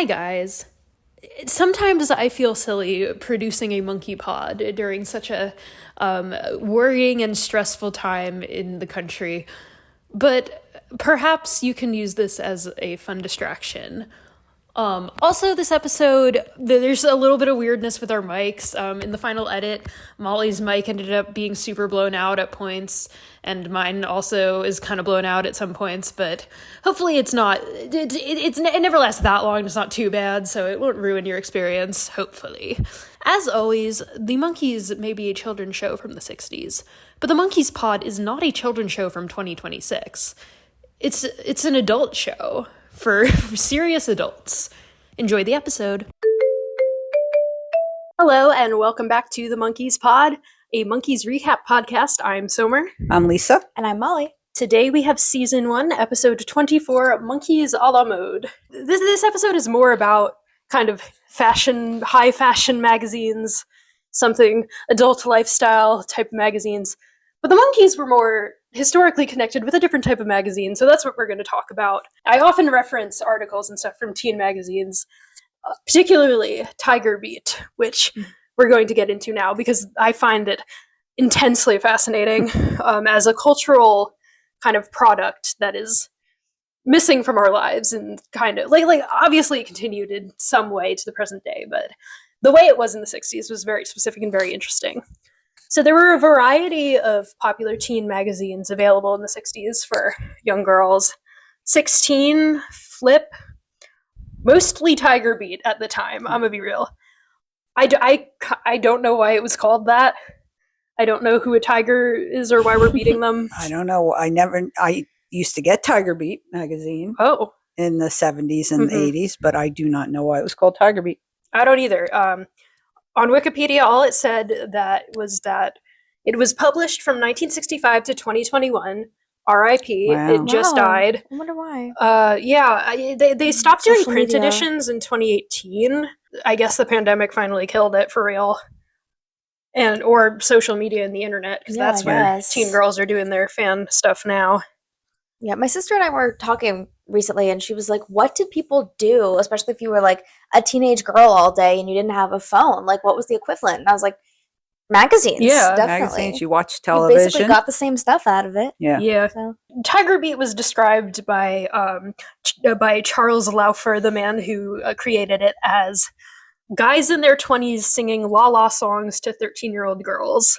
Hi guys. Sometimes I feel silly producing a monkey pod during such a worrying and stressful time in the country, but perhaps you can use this as a fun distraction. Also, this episode, there's a little bit of weirdness with our mics. In the final edit, Molly's mic ended up being super blown out at points, and mine also is kind of blown out at some points, but hopefully it's not, it never lasts that long, it's not too bad, so it won't ruin your experience, hopefully. As always, The Monkees may be a children's show from the 60s, but The Monkees Pod is not a children's show from 2026. It's an adult show for serious adults. Enjoy the episode. Hello, and welcome back to the Monkees Pod, a Monkees recap podcast. I'm Sommer. I'm Lisa. And I'm Molly. Today we have Season 1, Episode 24, Monkees A La Mode. This episode is more about kind of fashion, high fashion magazines, something adult lifestyle type magazines. But the Monkees were more historically connected with a different type of magazine, so that's what we're going to talk about. I often reference articles and stuff from teen magazines, particularly Tiger Beat, which we're going to get into now because I find it intensely fascinating as a cultural kind of product that is missing from our lives, and kind of like obviously it continued in some way to the present day, but the way it was in the 60s was very specific and very interesting. So there were a variety of popular teen magazines available in the 60s for young girls. 16, Flip, mostly Tiger Beat at the time, I'm gonna be real. I don't know why it was called that. I don't know who a tiger is or why we're beating them. I don't know. I used to get Tiger Beat magazine in the 70s and 80s, but I do not know why it was called Tiger Beat. I don't either. On Wikipedia, all it said was that it was published from 1965 to 2021. R.I.P. Wow. It just died. I wonder why. They stopped doing Social print media. editions in 2018. I guess the pandemic finally killed it for real. Or social media and the internet, because Yeah, that's I where guess. teen girls are doing their fan stuff now. Yeah, my sister and I were talking recently, and she was like, what did people do, especially if you were like a teenage girl all day and you didn't have a phone? Like, what was the equivalent? And I was like, magazines. Yeah, definitely. Magazines, you watch You television. basically got the same stuff out of it. Yeah. So Tiger Beat was described by Charles Laufer, the man who created it, as guys in their 20s singing la-la songs to 13-year-old girls.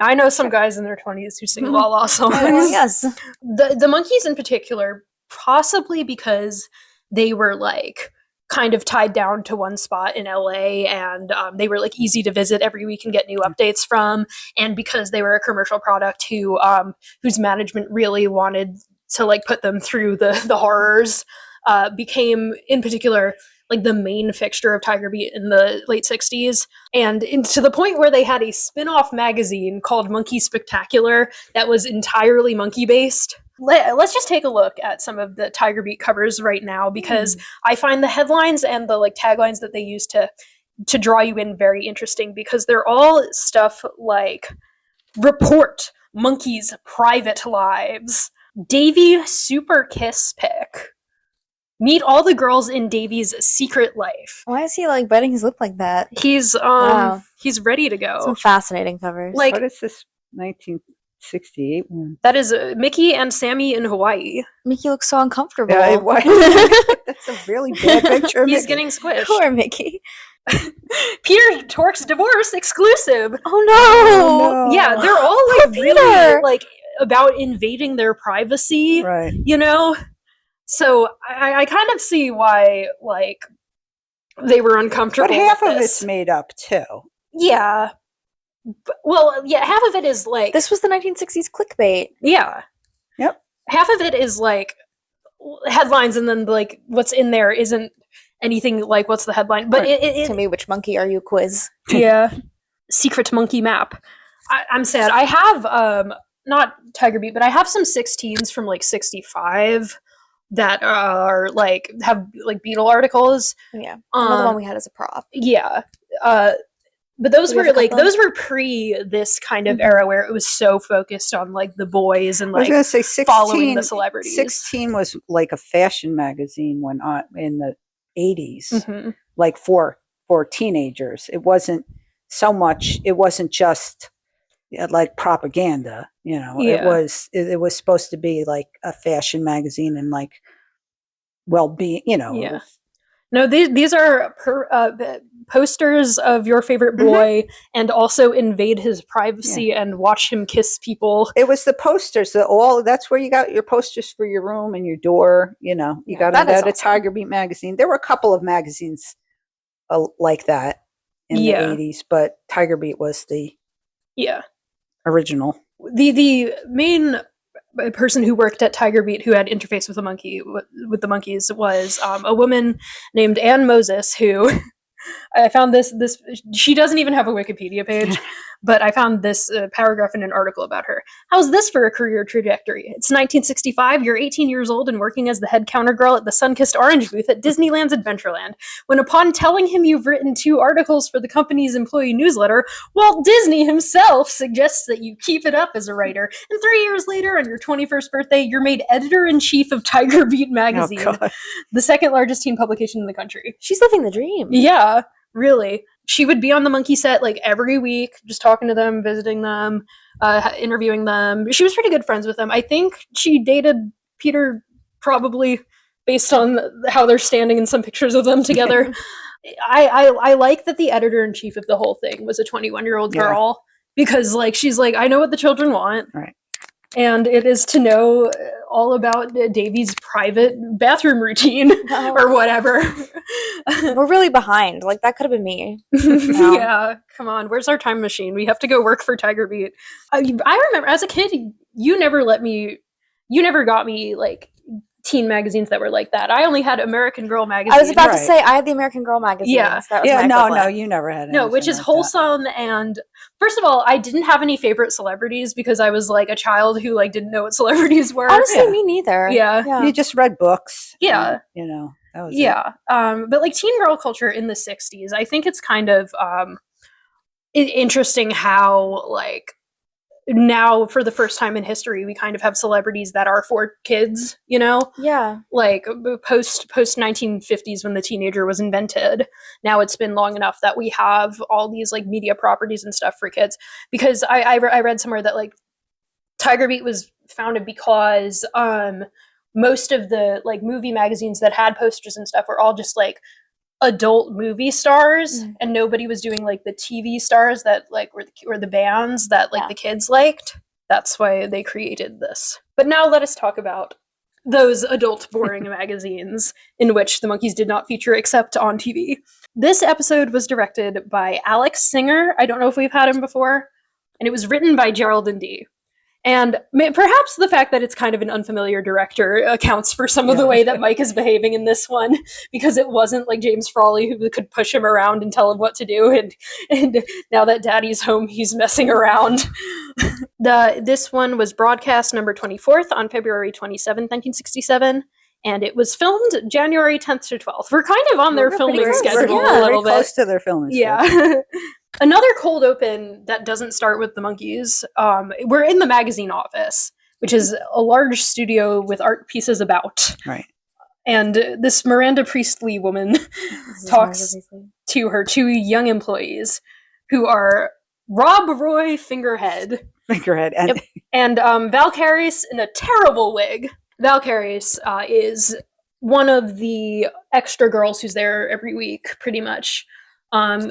I know some guys in their 20s who sing la-la songs. well, yes. The Monkees in particular, possibly because they were like kind of tied down to one spot in LA, and they were like easy to visit every week and get new updates from, and because they were a commercial product whose management really wanted to like put them through the horrors, became in particular like the main fixture of Tiger Beat in the late 60s, and to the point where they had a spin-off magazine called Monkey Spectacular that was entirely monkey based. Let's just take a look at some of the Tiger Beat covers right now, because I find the headlines and the like taglines that they use to draw you in very interesting, because they're all stuff like report monkeys' private lives, Davy super kiss pic, meet all the girls in Davy's secret life. Why is he like biting his lip like that? He's Wow. he's ready to go. Some fascinating covers. Like, What is this 1968 one? that is Micky and Sammy in Hawaii. Mickey looks so uncomfortable. Yeah, that's a really bad picture of He's Mickey. getting squished. Poor Mickey. Peter Tork's divorce exclusive. Oh no! Oh, no. Yeah, they're all like Poor really Peter. like about invading their privacy, Right. you know? So I kind of see why like they were uncomfortable. But half with of this. it's made up, too. Yeah. Well, yeah, half of it is like This was the 1960s clickbait. yeah. Yep. Half of it is like headlines, and then like what's in there isn't anything like what's the headline. But it To me, which monkey are you quiz? yeah. Secret monkey map. I'm sad. I have not Tiger Beat, but I have some 16s from like 65 that are like have like Beetle articles. Yeah. Another one we had as a prop. Yeah. But those Do you were have a like couple? those were pre this kind of era where it was so focused on like the boys and I was like going to say 16, following the celebrities. 16 was like a fashion magazine when in the 80s, like for teenagers. It wasn't so much. It wasn't just like propaganda. It was supposed to be like a fashion magazine and like well-being. Yeah. No, these are posters of your favorite boy, and also invade his privacy and watch him kiss people. It was the posters. That's where you got your posters for your room and your door. You got that at a Tiger Beat magazine. There were a couple of magazines like that in the 80s, but Tiger Beat was the original. The main person who worked at Tiger Beat who had interface with the Monkees was a woman named Ann Moses, who I found this she doesn't even have a Wikipedia page, but I found this paragraph in an article about her. How's this for a career trajectory? It's 1965, you're 18 years old and working as the head counter girl at the sun-kissed orange booth at Disneyland's Adventureland, when upon telling him you've written 2 articles for the company's employee newsletter, Walt Disney himself suggests that you keep it up as a writer, and 3 years later, on your 21st birthday, you're made editor-in-chief of Tiger Beat magazine, the second largest teen publication in the country. She's living the dream. Yeah, really. She would be on the Monkee set like every week, just talking to them, visiting them, interviewing them. She was pretty good friends with them. I think she dated Peter, probably based on how they're standing in some pictures of them together. I like that the editor-in-chief of the whole thing was a 21-year-old girl, because like she's like, I know what the children want. Right. And it is to know all about Davy's private bathroom routine or whatever. We're really behind. Like, that could have been me. Yeah, come on. Where's our time machine? We have to go work for Tiger Beat. I remember as a kid, you never got me like teen magazines that were like that. I only had American Girl magazine. I was about to say, I had the American Girl magazine. Yeah. No, you never had No, which is like wholesome. And first of all, I didn't have any favorite celebrities because I was like a child who like didn't know what celebrities were. Honestly, me neither. Yeah. You just read books. Yeah. And, that was it. But like teen girl culture in the 60s, I think it's kind of interesting how like now for the first time in history we kind of have celebrities that are for kids, like post 1950s when the teenager was invented. Now it's been long enough that we have all these like media properties and stuff for kids, because I read somewhere that like Tiger Beat was founded because most of the like movie magazines that had posters and stuff were all just like adult movie stars, and nobody was doing like the TV stars that like were the bands that like the kids liked. That's why they created this. But now let us talk about those adult boring magazines in which the Monkees did not feature except on TV. This episode was directed by Alex Singer. I don't know if we've had him before. And it was written by Geraldine D. And perhaps the fact that it's kind of an unfamiliar director accounts for some of the way that Mike is behaving in this one, because it wasn't like James Frawley who could push him around and tell him what to do, and now that Daddy's home, he's messing around. This one was broadcast number 24th on February 27th, 1967, and it was filmed January 10th to 12th. We're kind of on their filming schedule a little bit. Close to their filming schedule. Yeah. Another cold open that doesn't start with the Monkees. We're in the magazine office, which is a large studio with art pieces about. Right. And this Miranda Priestley woman talks to her 2 young employees who are Rob Roy Fingerhead. And Val Carys in a terrible wig. Val Carys is one of the extra girls who's there every week, pretty much.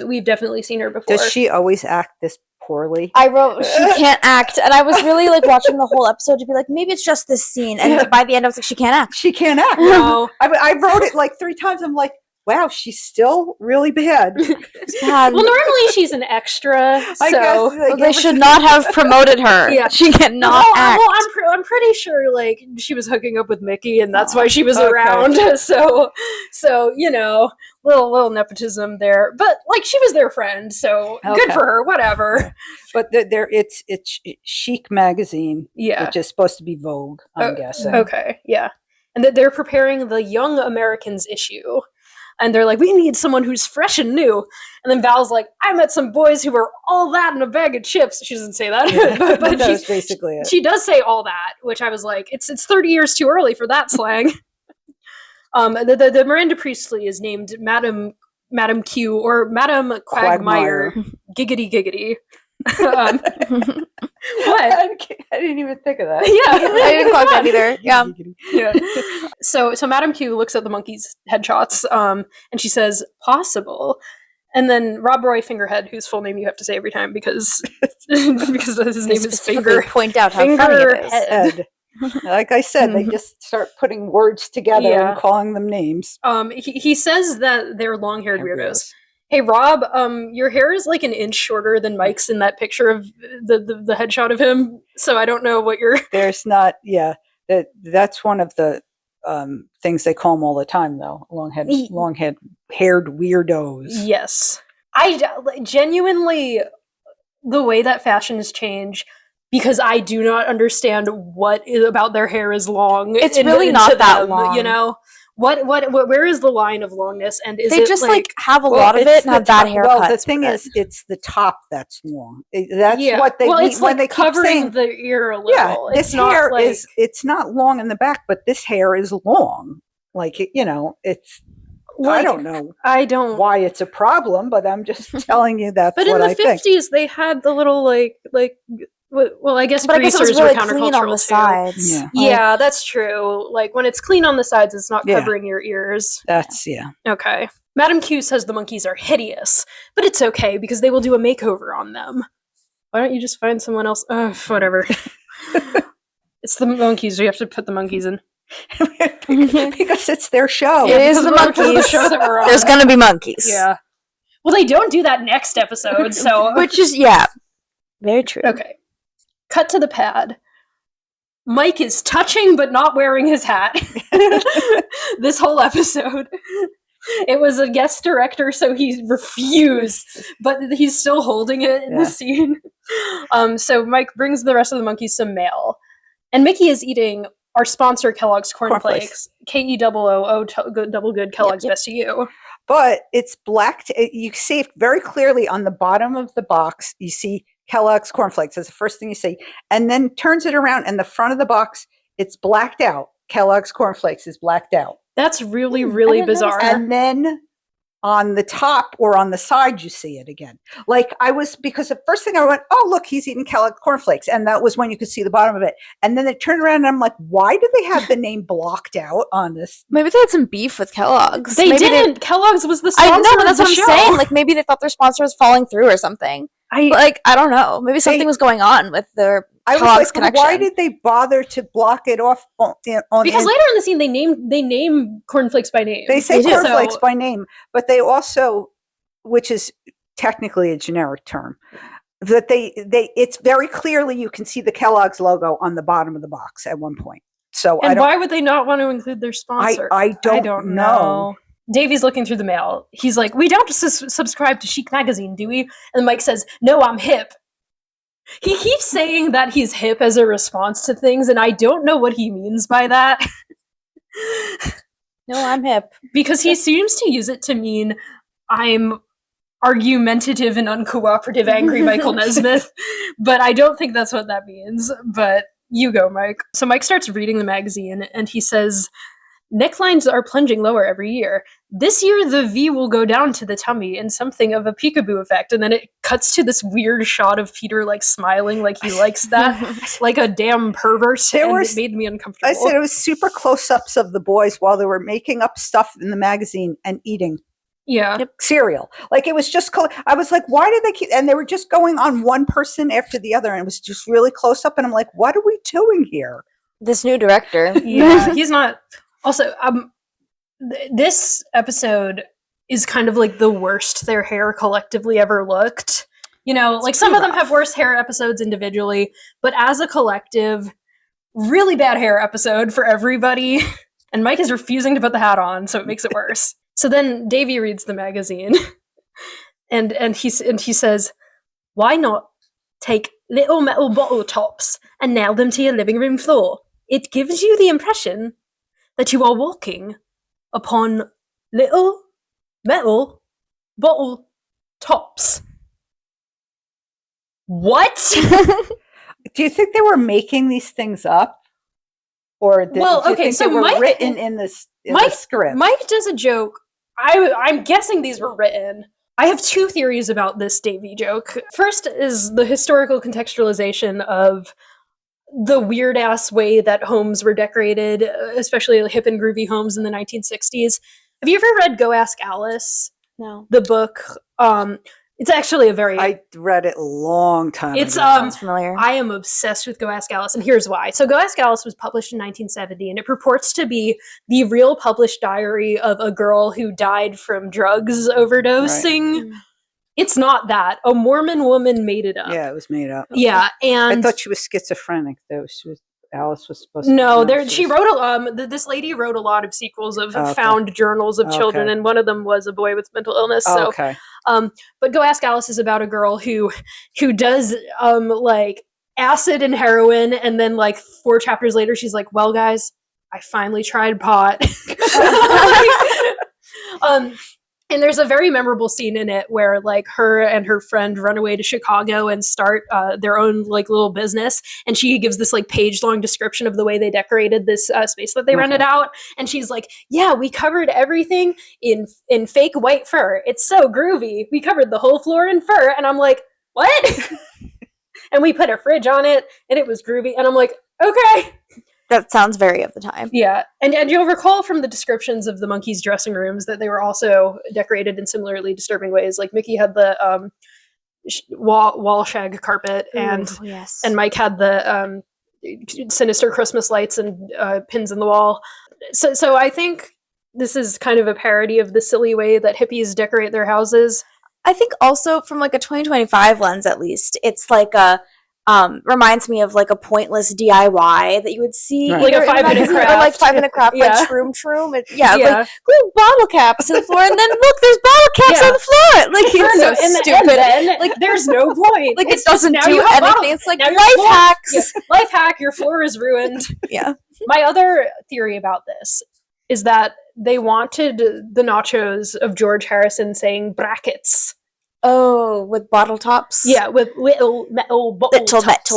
We've definitely seen her before. Does she always act this poorly? I wrote, she can't act. And I was really like watching the whole episode to be like, maybe it's just this scene. And by the end, I was like, she can't act. She can't act. No. I wrote it like 3 times. I'm like, wow, she's still really bad. Well, normally she's an extra, so they should not have promoted her. Yeah, she cannot act. Well, I'm pretty sure like she was hooking up with Micky, and that's why she was around. So little nepotism there, but like she was their friend, so good for her. Whatever. But it's Chic magazine, which is supposed to be Vogue, I'm guessing. Okay, yeah, and that they're preparing the Young Americans issue. And they're like, we need someone who's fresh and new. And then Val's like, I met some boys who were all that in a bag of chips. She doesn't say that. but that was basically it. She does say all that, which I was like, it's 30 years too early for that slang. The Miranda Priestley is named Madam Q or Madam Quagmire. Giggity giggity. What? I didn't even think of that. Yeah, I didn't clock that either. Yeah. Yeah. So Madam Q looks at the monkeys' headshots, and she says, "Possible." And then Rob Roy Fingerhead, whose full name you have to say every time because his name is Finger. Point out how funny it is. Head. Like I said, they just start putting words together and calling them names. He says that they're long-haired weirdos. Hey Rob, your hair is like an inch shorter than Mike's in that picture of the headshot of him. So I don't know what you're. There's not. Yeah, that's one of the things they call them all the time, though. Long-haired weirdos. Yes, I genuinely the way that fashion has changed. Because I do not understand what about their hair is long. It's really not that long, you know. What? Where is the line of longness? And is they it just like have a lot of it and have bad haircuts? Well, the thing is, it's the top that's long. That's what they. Well, it's when like they covering the ear a little. Yeah, this hair is. It's not long in the back, but this hair is long. Like it's. I don't know. I don't why it's a problem, but I'm just telling you that's what I think. But in the 50s, they had the little like. Well, I guess it was really clean on the sides. Yeah, that's true. Like when it's clean on the sides, it's not covering your ears. That's Okay. Madam Q says the monkeys are hideous, but it's okay because they will do a makeover on them. Why don't you just find someone else? Whatever. It's the monkeys. You have to put the monkeys in. Because it's their show. It is the monkeys. The show that we're on. There's gonna be monkeys. Yeah. Well, they don't do that next episode, so which is very true. Okay. Cut to the pad. Mike is touching but not wearing his hat. This whole episode. It was a guest director, so he refused, but he's still holding it in the scene. So Mike brings the rest of the monkeys some mail. And Micky is eating our sponsor, Kellogg's Corn Flakes. KEOO, double good, Kellogg's best to you. But it's black. You see very clearly on the bottom of the box, you see Kellogg's Corn Flakes. That's the first thing you see. And then turns it around, and the front of the box, it's blacked out. Kellogg's Corn Flakes is blacked out. That's really, really bizarre. And then on the top or on the side, you see it again. Because the first thing I went, oh, look, he's eating Kellogg's Corn Flakes. And that was when you could see the bottom of it. And then they turned around and I'm like, why do they have the name blocked out on this? Maybe they had some beef with Kellogg's. They didn't. Kellogg's was the sponsor. I know, but that's what I'm saying. Like maybe they thought their sponsor was falling through or something. I don't know. Maybe something was going on with their Kellogg's connection. Why did they bother to block it off? Because later in the scene, they name cornflakes by name. They say cornflakes by name, but they also, which is technically a generic term, that it's very clearly you can see the Kellogg's logo on the bottom of the box at one point. So why would they not want to include their sponsor? I don't know. Davy's looking through the mail. He's like, we don't subscribe to Chic Magazine, do we? And Mike says, no, I'm hip. He keeps saying that he's hip as a response to things, and I don't know what he means by that. No, I'm hip. Because he seems to use it to mean I'm argumentative and uncooperative, angry Michael Nesmith. But I don't think that's what that means. But you go, Mike. So Mike starts reading the magazine, and he says, necklines are plunging lower every year. This year, the V will go down to the tummy in something of a peekaboo effect. And then it cuts to this weird shot of Peter, smiling like he likes that. Like a damn pervert. It made me uncomfortable. I said it was super close-ups of the boys while they were making up stuff in the magazine and eating cereal. It was just, I was like, why did they keep, and they were just going on one person after the other. And it was just really close-up. And I'm like, what are we doing here? This new director. Yeah, he's not... Also, this episode is kind of like the worst their hair collectively ever looked. Some of them have worse hair episodes individually, but as a collective, really bad hair episode for everybody. And Mike is refusing to put the hat on, so it makes it worse. So then Davy reads the magazine, and he says, "Why not take little metal bottle tops and nail them to your living room floor? It gives you the impression that you are walking upon little metal bottle tops." What? Do you think they were making these things up? Or do you think they were written in the script? Mike does a joke. I'm guessing these were written. I have two theories about this Davy joke. First is the historical contextualization of the weird-ass way that homes were decorated, especially hip and groovy homes in the 1960s. Have you ever read Go Ask Alice? No. The book. It's actually a very... I read it a long time ago. Sounds familiar. I am obsessed with Go Ask Alice, and here's why. So Go Ask Alice was published in 1970, and it purports to be the real published diary of a girl who died from drugs overdosing. Right. It's not that. A Mormon woman made it up. Yeah, it was made up. Yeah, and... I thought she was schizophrenic, though. Alice was supposed to... No, she wrote this lady wrote a lot of sequels of found journals of children, and one of them was a boy with mental illness. So, okay. But Go Ask Alice is about a girl who does like acid and heroin, and then like 4 chapters later, she's like, "Well, guys, I finally tried pot." And there's a very memorable scene in it where like her and her friend run away to Chicago and start their own like little business. And she gives this like page-long description of the way they decorated this space that they rented out. And she's like, "Yeah, we covered everything in fake white fur. It's so groovy. We covered the whole floor in fur." And I'm like, "What?" And we put a fridge on it, and it was groovy. And I'm like, "Okay." That sounds very of the time. Yeah, and you'll recall from the descriptions of the Monkees' dressing rooms that they were also decorated in similarly disturbing ways. Like Micky had the wall shag carpet, and Mike had the sinister Christmas lights and pins in the wall. So I think this is kind of a parody of the silly way that hippies decorate their houses. I think also from like a 2025 lens, at least, it's like a reminds me of like a pointless DIY that you would see, like a 5-minute craft, or like 5-minute craft, like shroom. Like glue bottle caps on the floor, and then look, there's bottle caps on the floor. Like it's so stupid. Then, like there's no point. Like it doesn't do anything. It's like life hacks. Yeah. Life hack. Your floor is ruined. Yeah. My other theory about this is that they wanted the nachos of George Harrison saying brackets. Oh, with bottle tops? Yeah, with little metal bottle tops.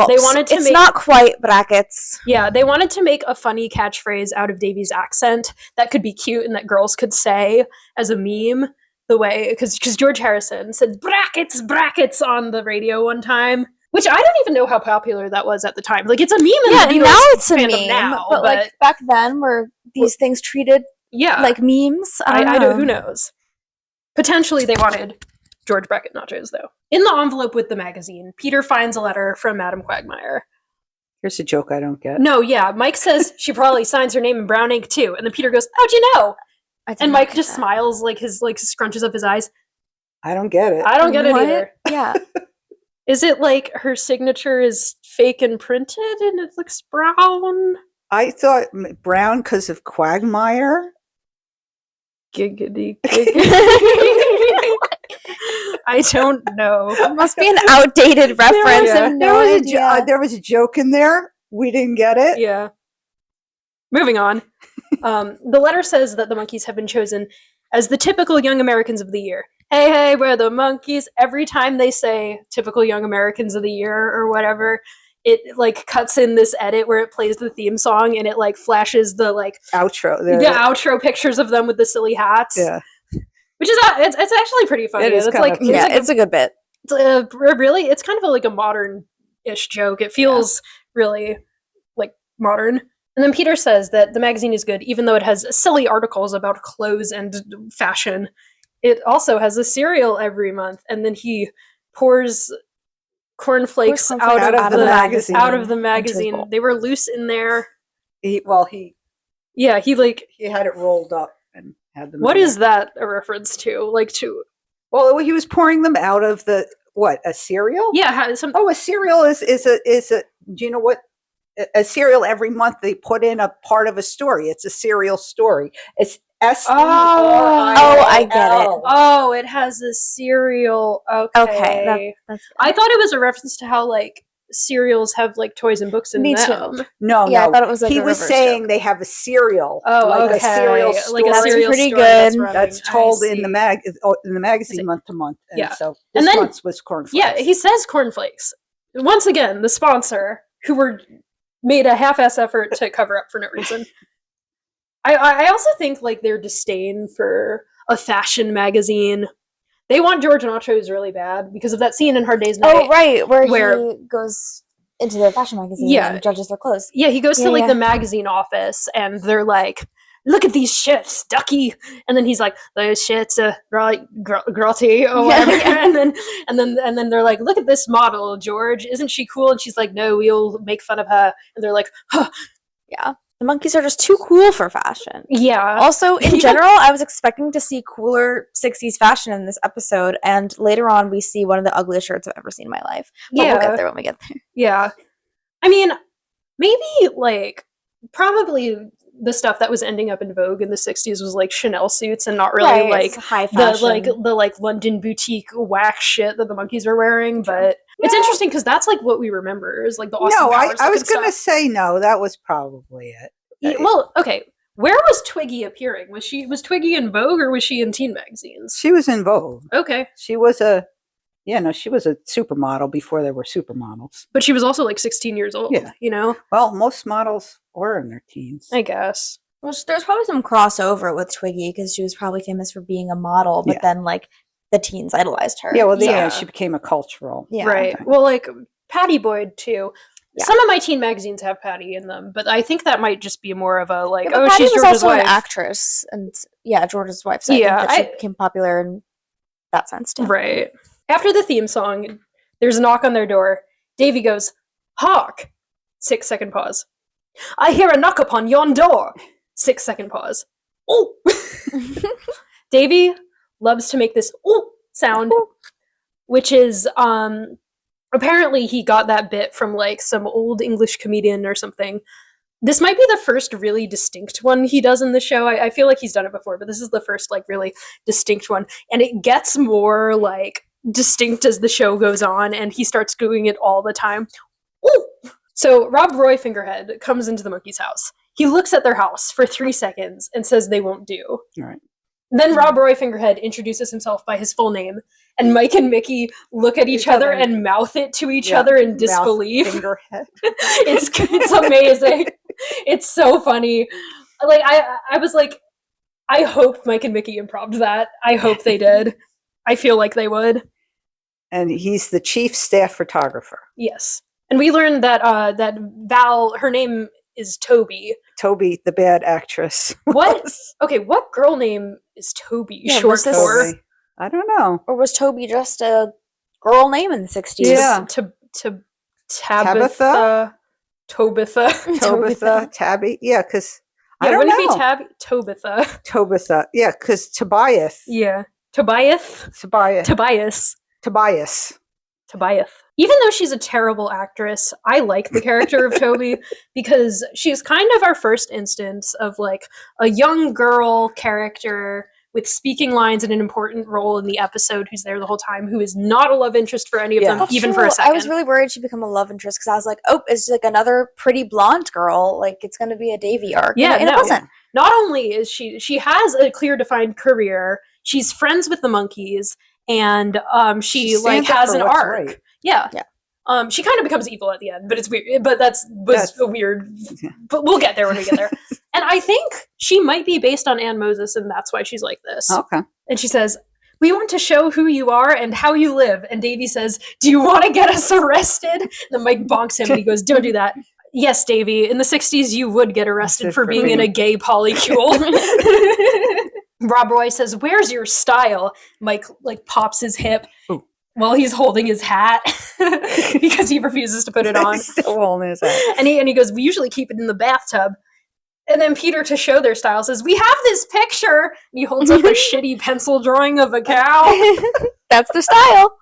They wanted to It's not quite brackets. Yeah, they wanted to make a funny catchphrase out of Davy's accent that could be cute and that girls could say as a meme. The way, because George Harrison said brackets on the radio one time, which I don't even know how popular that was at the time. Like, it's a meme. Now it's a meme. Now, but like back then, were these things treated like memes? I don't. Who knows? Potentially, they wanted George Brackett nachos, though. In the envelope with the magazine, Peter finds a letter from Madame Quagmire. Here's a joke I don't get. No, yeah. Mike says she probably signs her name in brown ink, too. And then Peter goes, "How'd you know?" And Mike just smiles, like scrunches up his eyes. I don't get it. I don't get it either. Yeah. Is it like her signature is fake and printed and it looks brown? I thought brown because of Quagmire. Giggity. I don't know. It must be an outdated reference. There was a joke in there. We didn't get it. Yeah. Moving on. The letter says that the Monkees have been chosen as the typical young Americans of the year. Hey, we're the Monkees. Every time they say typical young Americans of the year or whatever, it like cuts in this edit where it plays the theme song and it like flashes the like outro. The outro pictures of them with the silly hats. Yeah. Which is it's actually pretty funny. It's a good bit. It's kind of like a modern-ish joke. It feels really like modern. And then Peter says that the magazine is good, even though it has silly articles about clothes and fashion. It also has a cereal every month, and then he pours cornflakes out of the magazine. They were loose in there. He had it rolled up and had them. What is that a reference to? Well, he was pouring them out of a cereal? Yeah, a cereal is a. Do you know what? A cereal every month they put in a part of a story. It's a serial story. It's S1E24. Oh, I get it. Oh, it has a serial. Okay. That's I thought it was a reference to how cereals have toys and books in them. Too. No, I thought it was he was saying joke. They have a cereal. Oh, okay. A cereal story. A serial pretty story good. That's told in the magazine month to month. And so this month's was cornflakes. Yeah, he says cornflakes. Once again, the sponsor, who were made a half-ass effort to cover up for no reason. I also think like their disdain for a fashion magazine. They want George Nachos really bad because of that scene in Hard Day's Night. Oh, right, where he goes into the fashion magazine and judges their clothes. Yeah, he goes to like the magazine office and they're like, look at these shirts, Ducky. And then he's like, those shirts are grotty or whatever. and then they're like, look at this model, George. Isn't she cool? And she's like, no, we'll make fun of her. And they're like, huh. Yeah. The Monkees are just too cool for fashion. Yeah. Also, in general, I was expecting to see cooler 60s fashion in this episode, and later on we see one of the ugliest shirts I've ever seen in my life. But we'll get there when we get there. Yeah. I mean, maybe, like, probably the stuff that was ending up in Vogue in the 60s was, like, Chanel suits and not really, like, high fashion. the London boutique wax shit that the Monkees were wearing, but... It's interesting because that's like what we remember is like the Austin Powers. I was going to say no. That was probably it. Yeah, well, okay. Where was Twiggy appearing? Was Twiggy in Vogue or was she in teen magazines? She was in Vogue. Okay. She was a supermodel before there were supermodels. But she was also like 16 years old. Yeah. You know. Well, most models were in their teens, I guess. Well, there's probably some crossover with Twiggy because she was probably famous for being a model, but then like. The teens idolized her. Yeah, well, she became a cultural. Yeah. Right. Well, like, Patty Boyd, too. Yeah. Some of my teen magazines have Patty in them, but I think that might just be more of a, like, Patty she's was George's also wife. An actress, and, George's wife, so I think that she became popular in that sense, too. Right. After the theme song, there's a knock on their door. Davy goes, "Hark!" 6-second pause. "I hear a knock upon yon door." 6-second pause. Oh! Davy loves to make this "ooh" sound, which is apparently he got that bit from like some old English comedian or something. This might be the first really distinct one he does in the show. I feel like he's done it before, but this is the first like really distinct one, and it gets more like distinct as the show goes on, and he starts doing it all the time. Ooh! So Rob Roy Fingerhead comes into the Monkees' house. He looks at their house for 3 seconds and says they won't do. All right. Then Rob Roy Fingerhead introduces himself by his full name, and Mike and Micky look at each other and mouth it to each other in disbelief. Fingerhead. It's amazing. It's so funny. Like I was like, I hope Mike and Micky improv'd that. I hope they did. I feel like they would. And he's the chief staff photographer. Yes, and we learned that that Val, her name is Toby. Toby, the bad actress. What? Okay, what girl name is Toby short for? I don't know. Or was Toby just a girl name in the 60s? Yeah. Tabitha? Tobitha? Tabby? Yeah, because I don't wouldn't know. It be Tabitha? Tobitha. Yeah, because Tobias. Yeah. Tobias. Even though she's a terrible actress, I like the character of Toby because she's kind of our first instance of like a young girl character with speaking lines and an important role in the episode who's there the whole time, who is not a love interest for any of them, even for a second. I was really worried she'd become a love interest because I was like, oh, it's like another pretty blonde girl. Like, it's going to be a Davy arc. Yeah, and it wasn't. Not only is she has a clear defined career, she's friends with the Monkees, and she like has an arc. Right. Yeah. She kind of becomes evil at the end, but it's weird. But that's a weird. But we'll get there when we get there. And I think she might be based on Ann Moses, and that's why she's like this. Okay. And she says, "We want to show who you are and how you live." And Davy says, "Do you want to get us arrested?" And then Mike bonks him, and he goes, "Don't do that." Yes, Davy. In the 60s, you would get arrested for being in a gay polycule. Rob Roy says, "Where's your style?" Mike like pops his hip. Ooh. While he's holding his hat because he refuses to put it on. He's still holding his hat. And he goes, "We usually keep it in the bathtub." And then Peter, to show their style, says, "We have this picture." And he holds up a shitty pencil drawing of a cow. That's the style.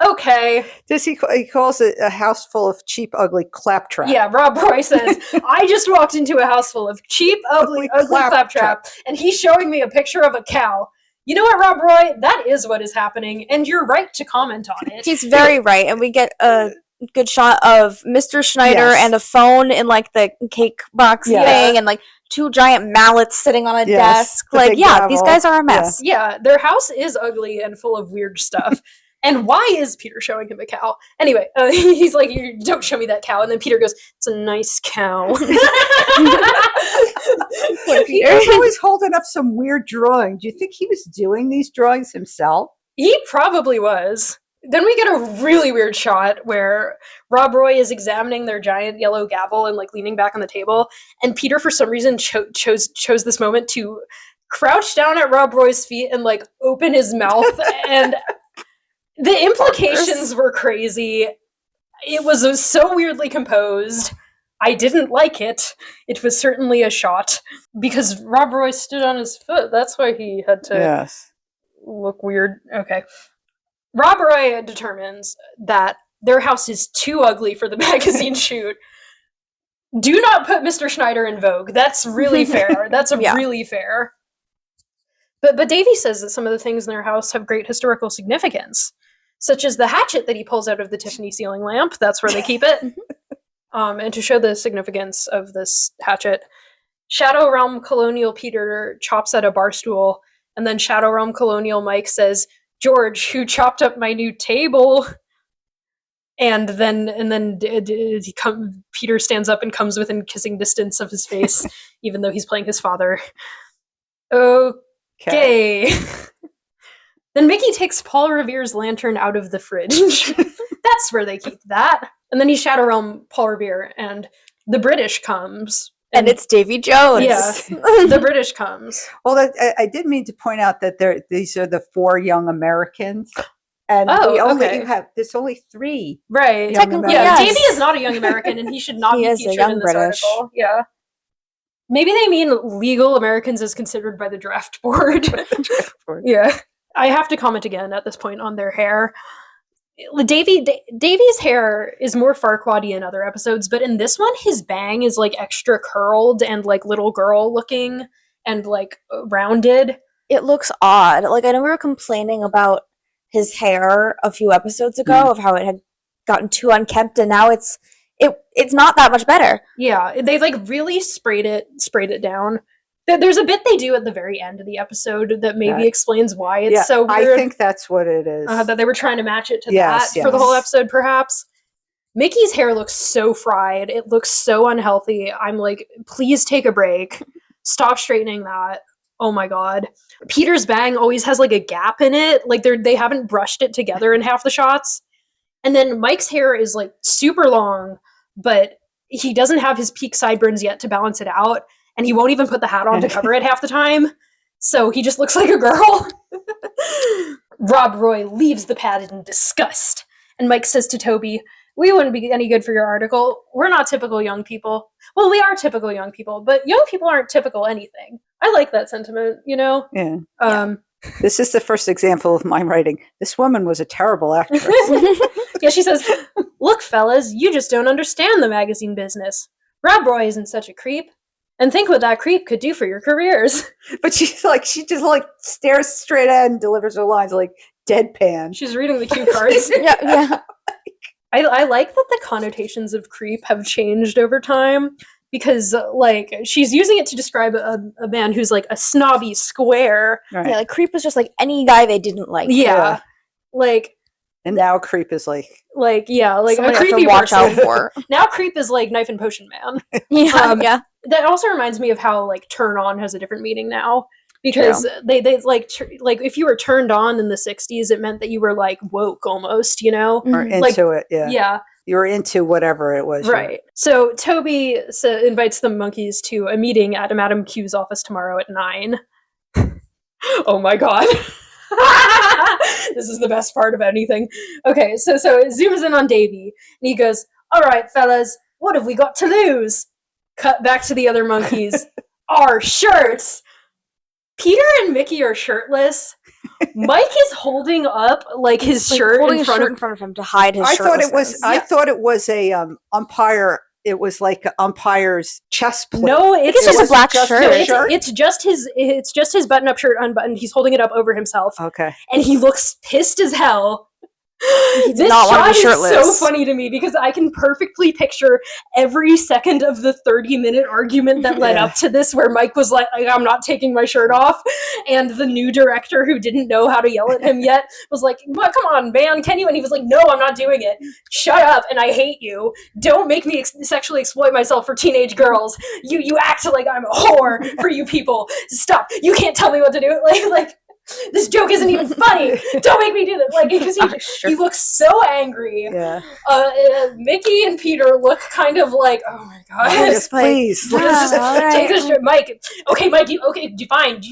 Okay. He calls it a house full of cheap, ugly claptrap. Yeah, Rob Roy says, "I just walked into a house full of cheap, ugly claptrap. And he's showing me a picture of a cow." You know what, Rob Roy? That is what is happening, and you're right to comment on it. He's very right, and we get a good shot of Mr. Schneider and a phone in, like, the cake box thing, and, like, 2 giant mallets sitting on a desk. Like, these guys are a mess. Yeah, their house is ugly and full of weird stuff. And why is Peter showing him a cow? Anyway, he's like, you don't show me that cow. And then Peter goes, it's a nice cow. Peter's always holding up some weird drawing. Do you think he was doing these drawings himself? He probably was. Then we get a really weird shot where Rob Roy is examining their giant yellow gavel and like leaning back on the table. And Peter, for some reason, chose this moment to crouch down at Rob Roy's feet and like open his mouth. And the implications were crazy. It was so weirdly composed. I didn't like it. It was certainly a shot. Because Rob Roy stood on his foot. That's why he had to look weird. Okay. Rob Roy determines that their house is too ugly for the magazine shoot. Do not put Mr. Schneider in Vogue. That's really fair. That's really fair. But Davy says that some of the things in their house have great historical significance, such as the hatchet that he pulls out of the Tiffany ceiling lamp. That's where they keep it. And to show the significance of this hatchet, Shadow Realm Colonial Peter chops at a bar stool, and then Shadow Realm Colonial Mike says, George, who chopped up my new table? And then Peter stands up and comes within kissing distance of his face, even though he's playing his father. Okay. Then Micky takes Paul Revere's lantern out of the fridge. That's where they keep that. And then he Shadow Realm Paul Revere, and the British comes. And it's Davy Jones. Yeah, the British comes. Well, I did mean to point out that these are the 4 young Americans. And there's only 3. Right. Technically, Davy is not a young American, and he should not be featured in this article. Yeah. Maybe they mean legal Americans as considered by the draft board. Yeah. I have to comment again at this point on their hair. Davy's hair is more Farquaad-y in other episodes, but in this one, his bang is like extra curled and like little girl looking and like rounded. It looks odd. Like, I know we were complaining about his hair a few episodes ago of how it had gotten too unkempt, and now it's not that much better. Yeah, they like really sprayed it down. There's a bit they do at the very end of the episode that maybe explains why it's so weird. I think that's what it is. That they were trying to match it to that for the whole episode, perhaps. Micky's hair looks so fried. It looks so unhealthy. I'm like, please take a break. Stop straightening that. Oh my god. Peter's bang always has like a gap in it. Like they haven't brushed it together in half the shots. And then Mike's hair is like super long, but he doesn't have his peak sideburns yet to balance it out. And he won't even put the hat on to cover it half the time. So he just looks like a girl. Rob Roy leaves the pad in disgust. And Mike says to Toby, we wouldn't be any good for your article. We're not typical young people. Well, we are typical young people, but young people aren't typical anything. I like that sentiment, you know? Yeah. This is the first example of my writing. This woman was a terrible actress. Yeah, she says, look, fellas, you just don't understand the magazine business. Rob Roy isn't such a creep. And think what that creep could do for your careers. But she just stares straight ahead and delivers her lines like deadpan. She's reading the cue cards. Yeah. I like that the connotations of creep have changed over time, because like she's using it to describe a man who's like a snobby square. Right. Yeah, like creep was just like any guy they didn't like. Yeah. Like, and now creep is like a creepy watch out for. Now creep is like knife and potion man. Yeah. That also reminds me of how like turn on has a different meaning now, because they like if you were turned on in the 60s, it meant that you were like woke almost, you know, or into it. Yeah. You were into whatever it was. Right. So Toby invites the Monkees to a meeting at Madame Q's office tomorrow at 9. Oh my god. This is the best part of anything. Okay, so it zooms in on Davy, and he goes, all right, fellas, what have we got to lose? Cut back to the other Monkees. Our shirts! Peter and Micky are shirtless. Mike is holding up like his shirt in front of him to hide his shirtlessness. I thought it was a umpire. It was like an umpire's chest plate. No, it's just a black shirt. It's just his button-up shirt unbuttoned. He's holding it up over himself. Okay. And he looks pissed as hell. He did This not want to shot be shirtless. is so funny to me because I can perfectly picture every second of the 30-minute argument that led up to this, where Mike was like, I'm not taking my shirt off, and the new director, who didn't know how to yell at him yet, was like, well, come on, man, can you? And he was like, no, I'm not doing it. Shut up, and I hate you. Don't make me sexually exploit myself for teenage girls. You act like I'm a whore for you people. Stop. You can't tell me what to do. Like this joke isn't even funny. Don't make me do this. Like, because he looks so angry. Yeah. Mickey and Peter look kind of like, oh my god, yes, please. Take this shirt, Mike. Okay, Mike. Fine.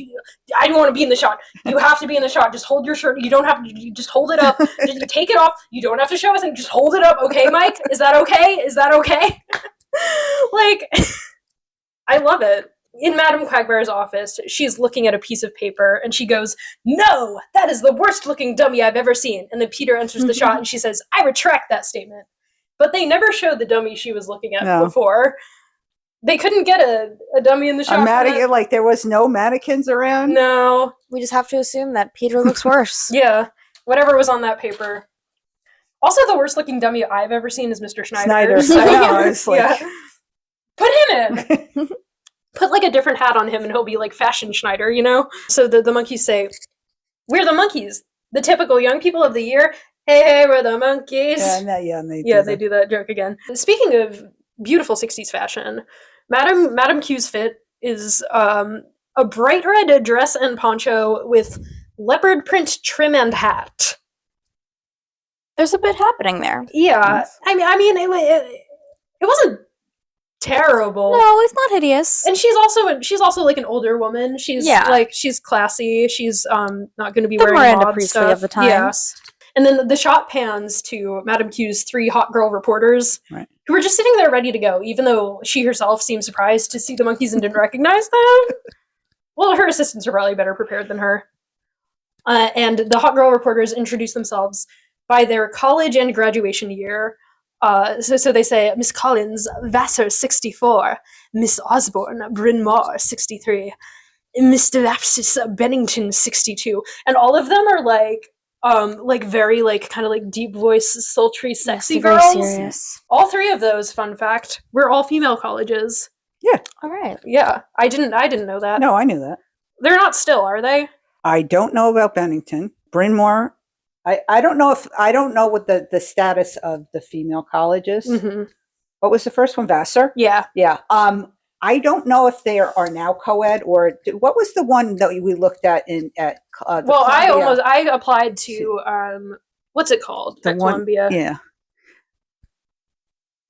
I don't want to be in the shot. You have to be in the shot. Just hold your shirt. You don't have to. You just hold it up. Just take it off. You don't have to show us. And just hold it up. Okay, Mike. Is that okay? Is that okay? Like, I love it. In Madame Quagmire's office, she's looking at a piece of paper, and she goes, no, that is the worst-looking dummy I've ever seen. And then Peter enters the shot, and she says, I retract that statement. But they never showed the dummy she was looking at before. They couldn't get a dummy in the shot. Like, there was no mannequins around? No. We just have to assume that Peter looks worse. Yeah. Whatever was on that paper. Also, the worst-looking dummy I've ever seen is Mr. Schneider. So, I was like... Yeah. Put him in! Put, like, a different hat on him and he'll be, like, Fashion Schneider, you know? So the Monkees say, we're the Monkees, the typical young people of the year. Hey, we're the Monkees. They do that joke again. Speaking of beautiful 60s fashion, Madame Q's fit is a bright red dress and poncho with leopard print trim and hat. There's a bit happening there. Yeah. Yes. I mean, it wasn't terrible. No, it's not hideous. And she's also like an older woman. She's she's classy. She's not going to be wearing Miranda mod Priestley stuff of the times. Yeah. And then the shot pans to Madame Q's 3 hot girl reporters, who were just sitting there ready to go, even though she herself seemed surprised to see the Monkees and didn't recognize them. Well, her assistants are probably better prepared than her. And the hot girl reporters introduce themselves by their college and graduation year. So they say, Miss Collins, Vassar, 64, Miss Osborne, Bryn Mawr, 63, Mr. Lapsis, Bennington, 62. And all of them are like very, like, kind of, like, deep voice, sultry, sexy girls. Very serious. All 3 of those, fun fact, were all female colleges. Yeah. All right. Yeah. I didn't know that. No, I knew that. They're not still, are they? I don't know about Bennington. Bryn Mawr, I don't know what the status of the female colleges. Mm-hmm. What was the first one? Vassar? Yeah. Yeah. I don't know if they are now co-ed, or what was the one that we looked at at Columbia? I applied to what's it called at Columbia? Yeah.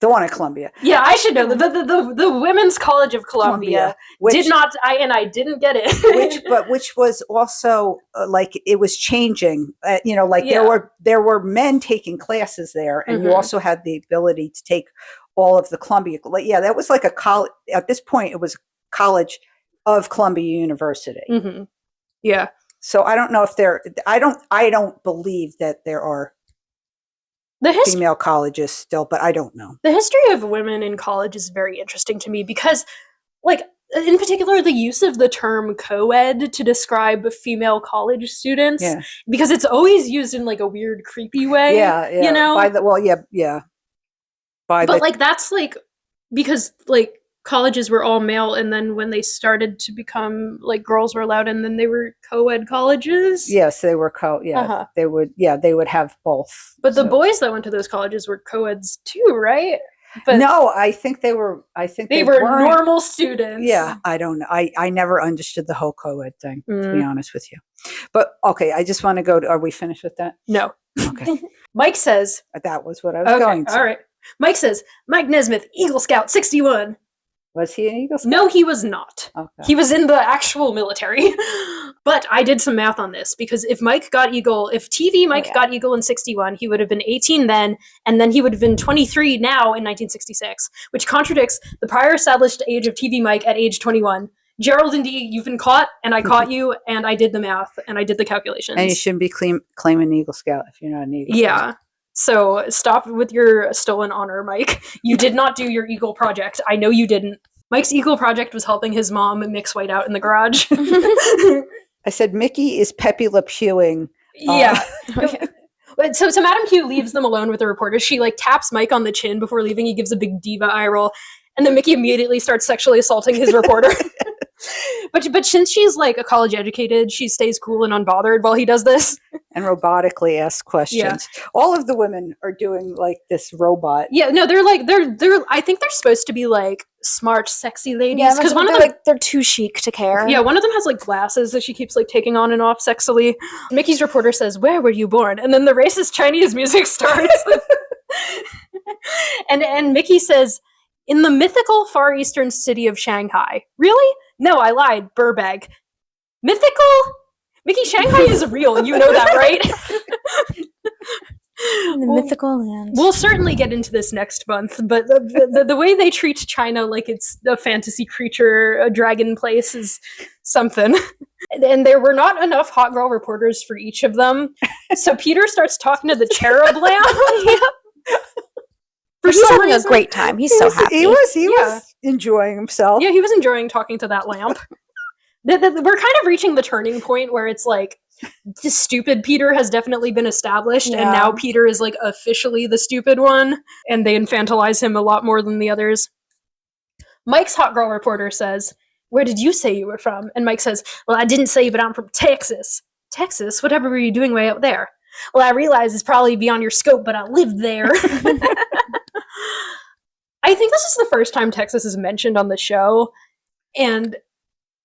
The one at Columbia. Yeah, I should know. The Women's College of Columbia I didn't get it. which was also like, it was changing. There were men taking classes there, and you also had the ability to take all of the Columbia. That was like a college. At this point, it was a college of Columbia University. Mm-hmm. Yeah. So I don't know if I don't believe that there are female colleges still, but I don't know. The history of women in college is very interesting to me because, like, in particular, the use of the term co-ed to describe female college students, because it's always used in, like, a weird, creepy way. Yeah. You know? But that's, like, because, like, colleges were all male, and then when they started to become, like, girls were allowed, and then they were co-ed colleges. Yes, they were they would have both. But the boys that went to those colleges were co-eds too, right? But no, I think they were normal students. Yeah, I don't know. I never understood the whole co-ed thing, to be honest with you. But okay, I just want to go to, are we finished with that? No. Okay. Mike says, that was what I was going to. All right. Mike says, Mike Nesmith, Eagle Scout 61. Was he an Eagle Scout? No, he was not. Okay. He was in the actual military. But I did some math on this, because if TV Mike got Eagle in 61, he would have been 18 then, and then he would have been 23 now in 1966, which contradicts the prior established age of TV Mike at age 21. Gerald and Dee, you've been caught, and I caught you, and I did the math, and I did the calculations. And you shouldn't be claiming Eagle Scout if you're not an Eagle Scout. Yeah. So stop with your stolen honor, Mike. You did not do your Eagle project. I know you didn't. Mike's Eagle project was helping his mom mix white out in the garage. I said Micky is Pepe Le Pewing. Yeah. So Madame Q leaves them alone with the reporters. She like taps Mike on the chin before leaving. He gives a big diva eye roll, and then Micky immediately starts sexually assaulting his reporter. But since she's like a college educated, she stays cool and unbothered while he does this. And robotically asks questions. Yeah. All of the women are doing like this robot. Yeah, no, they're I think they're supposed to be like smart, sexy ladies. Because one of them, like, they're too chic to care. Yeah, one of them has like glasses that she keeps like taking on and off sexily. Micky's reporter says, "Where were you born?" And then the racist Chinese music starts. and Micky says, "In the mythical Far Eastern city of Shanghai." Really? No, I lied. Burbank. Mythical? Micky, Shanghai is real. You know that, right? The mythical land. We'll certainly get into this next month, but the way they treat China like it's a fantasy creature, a dragon place, is something. And there were not enough hot girl reporters for each of them, so Peter starts talking to the cherub lamb. He's having a great time. He's so happy. He was enjoying himself. Yeah, he was enjoying talking to that lamp. We're kind of reaching the turning point where it's like, the stupid Peter has definitely been established, and now Peter is like officially the stupid one, and they infantilize him a lot more than the others. Mike's hot girl reporter says, "Where did you say you were from?" And Mike says, "Well, I didn't say, but I'm from Texas." "Texas? Whatever were you doing way out there?" "Well, I realize it's probably beyond your scope, but I lived there." I think this is the first time Texas is mentioned on the show, and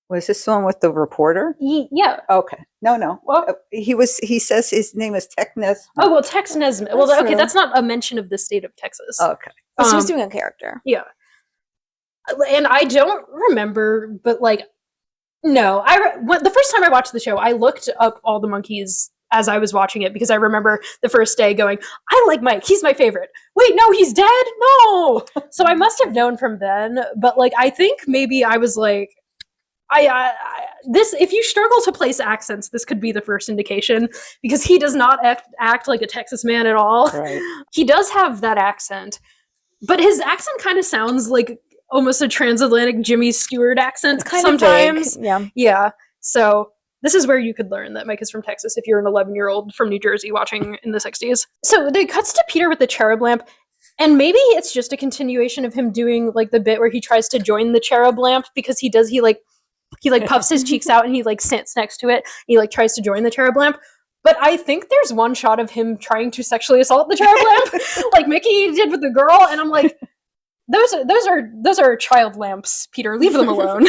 was this the one with the reporter? Yeah. Okay. No. Well, he says his name is Tex Nesmith. Oh, well, Tex Nesmith. Well, okay, that's not a mention of the state of Texas. Okay. So he's doing a character. Yeah. And I don't remember, but like, no. The first time I watched the show, I looked up all the Monkees as I was watching it, because I remember the first day going, "I like Mike, he's my favorite. Wait, no, he's dead? No!" So I must have known from then, but like, I think maybe I was like, this, if you struggle to place accents, this could be the first indication, because he does not act like a Texas man at all. Right. He does have that accent, but his accent kind of sounds like almost a transatlantic Jimmy Stewart accent sometimes. Yeah. So this is where you could learn that Mike is from Texas if you're an 11-year-old from New Jersey watching in the 60s. So it cuts to Peter with the cherub lamp, and maybe it's just a continuation of him doing like the bit where he tries to join the cherub lamp, because he puffs his cheeks out and he like sits next to it. He like tries to join the cherub lamp. But I think there's one shot of him trying to sexually assault the cherub lamp, like Micky did with the girl, and I'm like, those are child lamps, Peter. Leave them alone.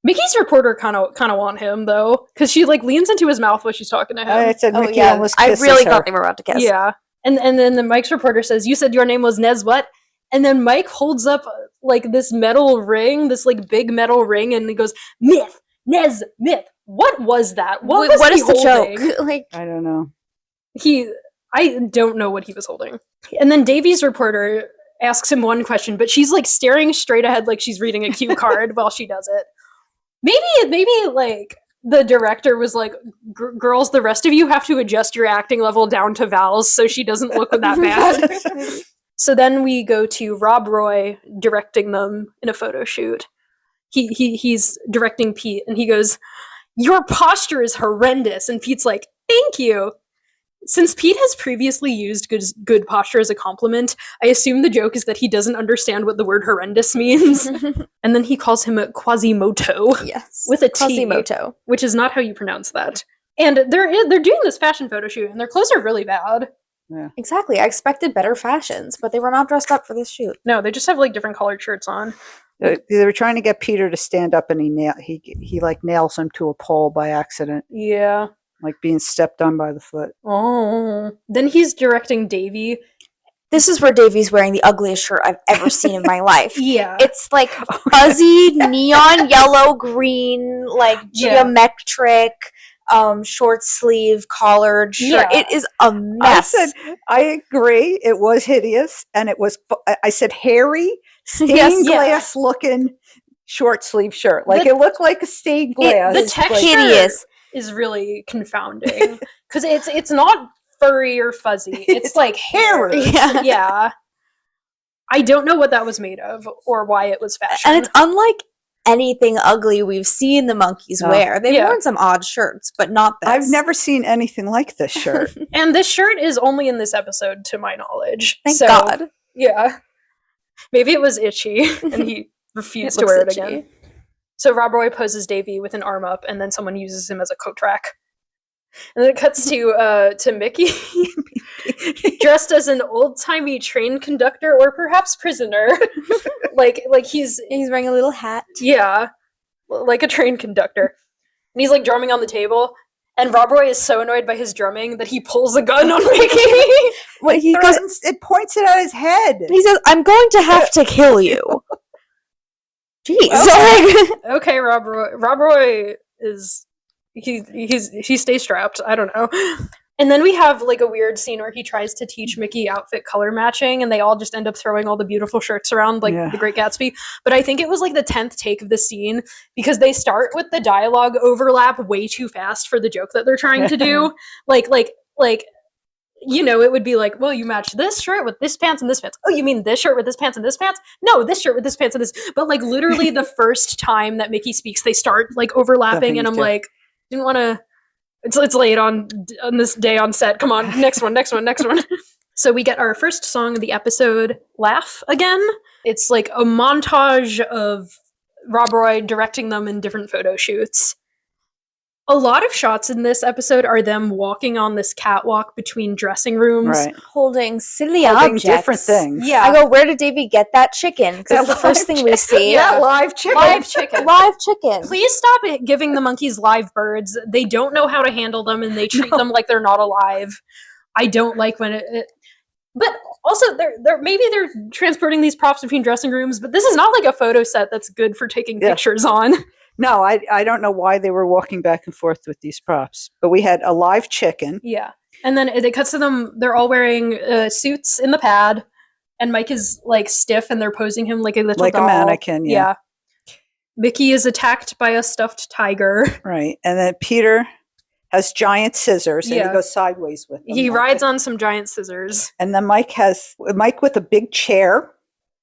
Micky's reporter kind of want him though, because she like leans into his mouth while she's talking to him. I said Micky almost I really her. thought they were about to kiss. Yeah, and then the Mike's reporter says, "You said your name was Nez what?" And then Mike holds up like this metal ring, this like big metal ring, and he goes, "Myth, Nez, myth." What was that? What is the joke? Like, I don't know. I don't know what he was holding. And then Davy's reporter asks him one question, but she's like staring straight ahead like she's reading a cue card while she does it. Maybe like the director was like, "Girls, the rest of you have to adjust your acting level down to Val's so she doesn't look that bad." So then we go to Rob Roy directing them in a photo shoot. He's directing Pete, and he goes, "Your posture is horrendous." And Pete's like, "Thank you." Since Pete has previously used good posture as a compliment, I assume the joke is that he doesn't understand what the word horrendous means. And then he calls him a Quasimodo. Yes. With a T. Quasimodo. Which is not how you pronounce that. And they're doing this fashion photo shoot, and their clothes are really bad. Yeah. Exactly. I expected better fashions, but they were not dressed up for this shoot. No, they just have like different colored shirts on. They were trying to get Peter to stand up, and he like nails him to a pole by accident. Yeah. Like being stepped on by the foot. Oh. Then he's directing Davy. This is where Davy's wearing the ugliest shirt I've ever seen in my life. Yeah. It's like fuzzy, neon yellow, green, like geometric, short sleeve collared shirt. Yeah. It is a mess. I agree. It was hideous. And it was, I said, hairy, stained glass looking short sleeve shirt. Like it looked like a stained glass. The texture is really confounding because it's not furry or fuzzy. It's like hairy. Yeah. I don't know what that was made of or why it was fashion. And it's unlike anything ugly we've seen the Monkees wear. They've worn some odd shirts, but not this. I've never seen anything like this shirt. And this shirt is only in this episode, to my knowledge. Thank God. Yeah. Maybe it was itchy, and he refused to wear it again. So Rob Roy poses Davy with an arm up, and then someone uses him as a coat rack. And then it cuts to Micky, dressed as an old-timey train conductor or perhaps prisoner. like he's wearing a little hat. Yeah, like a train conductor. And he's like drumming on the table. And Rob Roy is so annoyed by his drumming that he pulls a gun on Micky. What he goes, it points it at his head. He says, "I'm going to have to kill you." Jeez. Okay, Rob Roy. Rob Roy is he stays strapped. I don't know. And then we have like a weird scene where he tries to teach Micky outfit color matching, and they all just end up throwing all the beautiful shirts around like The Great Gatsby. But I think it was like the 10th take of the scene because they start with the dialogue overlap way too fast for the joke that they're trying to do. like you know, it would be like, well, you match this shirt with this pants and this pants. Oh, you mean this shirt with this pants and this pants? No, this shirt with this pants and this. But like literally the first time that Micky speaks, they start like overlapping, and I'm like, didn't want to. It's late on this day on set. Come on, next one. So we get our first song of the episode, Laugh Again. It's like a montage of Rob Roy directing them in different photo shoots. A lot of shots in this episode are them walking on this catwalk between dressing rooms. Right. Holding silly objects. Different things. Yeah. I go, where did Davy get that chicken? Because that's the first thing we see. Yeah, live chicken. Live chicken. Live chicken. Please stop giving the monkeys live birds. They don't know how to handle them, and they treat them like they're not alive. I don't like when it but also, maybe they're transporting these props between dressing rooms, but this is not like a photo set that's good for taking pictures on. No, I don't know why they were walking back and forth with these props. But we had a live chicken. Yeah. And then it cuts to them. They're all wearing suits in the pad. And Mike is like stiff and they're posing him like a little doll. A mannequin, yeah. Micky is attacked by a stuffed tiger. Right. And then Peter has giant scissors and he goes sideways with them. He rides on some giant scissors. And then Mike with a big chair.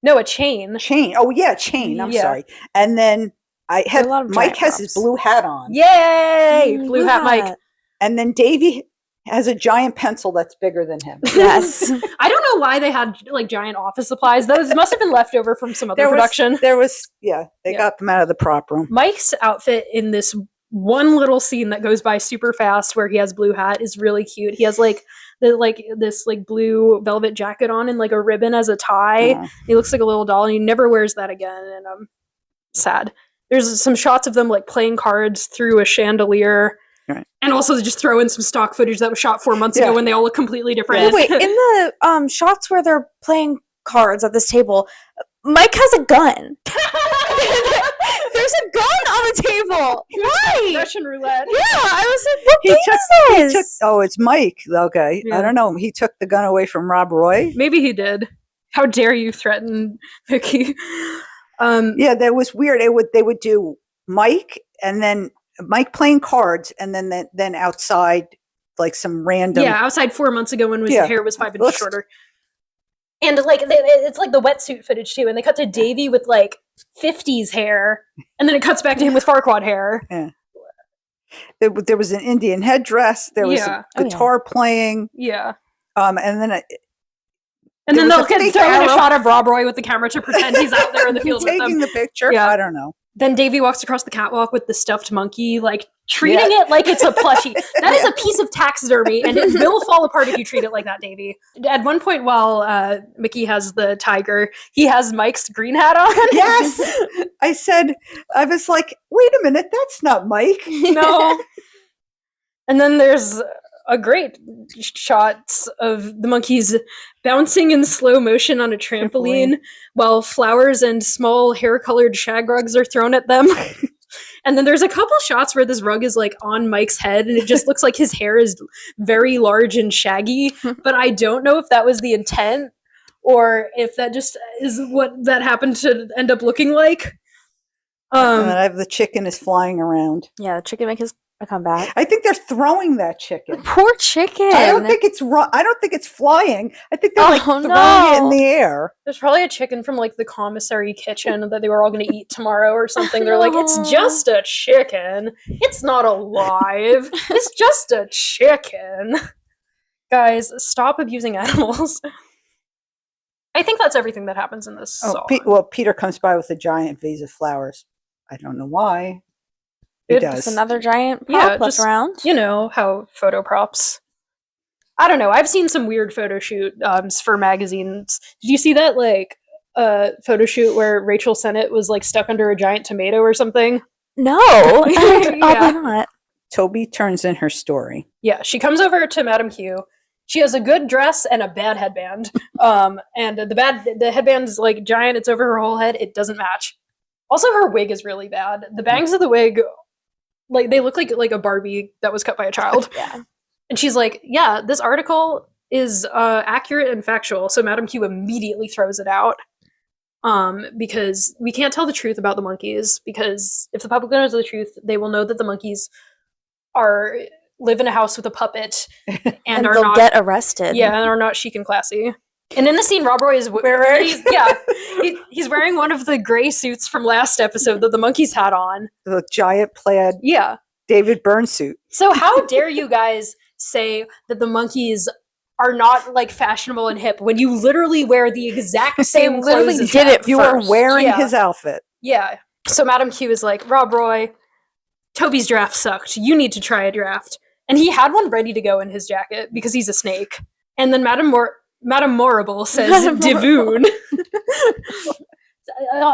No, a chain. Oh, yeah, chain. I'm sorry. And then Mike has his blue hat on. Yay! Blue hat Mike. And then Davy has a giant pencil that's bigger than him. Yes. I don't know why they had like giant office supplies. Those must have been left over from some other production. They got them out of the prop room. Mike's outfit in this one little scene that goes by super fast where he has blue hat is really cute. He has this blue velvet jacket on and like a ribbon as a tie. He looks like a little doll and he never wears that again, and I'm sad. There's some shots of them like playing cards through a chandelier. Right. And also just throw in some stock footage that was shot 4 months ago when they all look completely different. Wait, in the shots where they're playing cards at this table, Mike has a gun. There's a gun on the table. Why? Russian roulette. Yeah, I was like, what game is this? It's Mike. Okay. Yeah. I don't know. He took the gun away from Rob Roy. Maybe he did. How dare you threaten Micky? That was weird. They would do Mike and then Mike playing cards, and then outside like some random outside 4 months ago when his hair was 5 inches shorter. And like it's like the wetsuit footage too, and they cut to Davy with like 50s hair, and then it cuts back to him with Farquaad hair. Yeah. There was an Indian headdress. There was a guitar playing. Yeah. And then they'll throw in a shot of Rob Roy with the camera to pretend he's out there in the field with them. Taking the picture. Yeah. I don't know. Then Davy walks across the catwalk with the stuffed monkey, like treating it like it's a plushie. That is a piece of taxidermy, and it will fall apart if you treat it like that, Davy. At one point, while Micky has the tiger, he has Mike's green hat on. Yes! I was like, wait a minute, that's not Mike. No. And then there's a great shots of the monkeys bouncing in slow motion on a trampoline while flowers and small hair-colored shag rugs are thrown at them. And then there's a couple shots where this rug is like on Mike's head and it just looks like his hair is very large and shaggy, but I don't know if that was the intent or if that just is what that happened to end up looking like. And the chicken is flying around. Yeah, the chicken I come back. I think they're throwing that chicken. Poor chicken. I don't think it's I don't think it's flying. I think they're throwing it in the air. There's probably a chicken from like the commissary kitchen that they were all going to eat tomorrow or something. They're like, it's just a chicken. It's not alive. It's just a chicken. Guys, stop abusing animals. I think that's everything that happens in this song. Peter comes by with a giant vase of flowers. I don't know why. It's another giant prop left around. You know how photo props. I don't know. I've seen some weird photo shoot for magazines. Did you see that photo shoot where Rachel Sennett was like stuck under a giant tomato or something? No, yeah. Probably not. Toby turns in her story. Yeah, she comes over to Madame Q. She has a good dress and a bad headband. And the headband's like giant. It's over her whole head. It doesn't match. Also, her wig is really bad. The bangs of the wig, like they look like a Barbie that was cut by a child. Yeah. And she's like, yeah, this article is accurate and factual. So Madame Q immediately throws it out. Because we can't tell the truth about the Monkees. Because if the public knows the truth, they will know that the Monkees live in a house with a puppet and are they'll not, get arrested. Yeah, and are not chic and classy. And in the scene, Rob Roy is he's wearing one of the gray suits from last episode that the Monkees had on. The giant plaid David Byrne suit. So how dare you guys say that the Monkees are not like fashionable and hip when you literally wear the exact same clothes as him. You are wearing his outfit. Yeah. So Madame Q is like, Rob Roy, Toby's draft sucked. You need to try a draft. And he had one ready to go in his jacket because he's a snake. And then Madame Morrible says Divoon.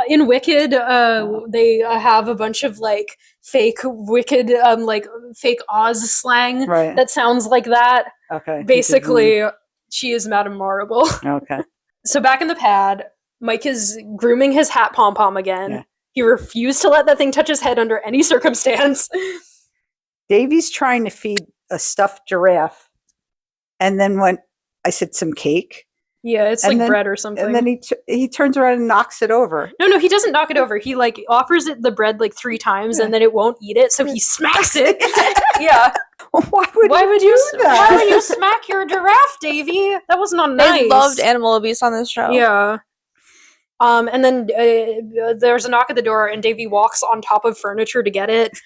In Wicked, they have a bunch of like fake Wicked, fake Oz slang that sounds like that. Okay. Basically, she is Madame Morrible. Okay. So back in the pad, Mike is grooming his hat pom-pom again. Yeah. He refused to let that thing touch his head under any circumstance. Davy's trying to feed a stuffed giraffe. And then when I said some cake. Yeah, it's like bread or something. And then he turns around and knocks it over. No, he doesn't knock it over. He like offers it the bread like 3 times and then it won't eat it, so he smacks it. Yeah. Why would you do that? Why would you smack your giraffe, Davy? That was not nice. They loved animal abuse on this show. Yeah. And then there's a knock at the door and Davy walks on top of furniture to get it.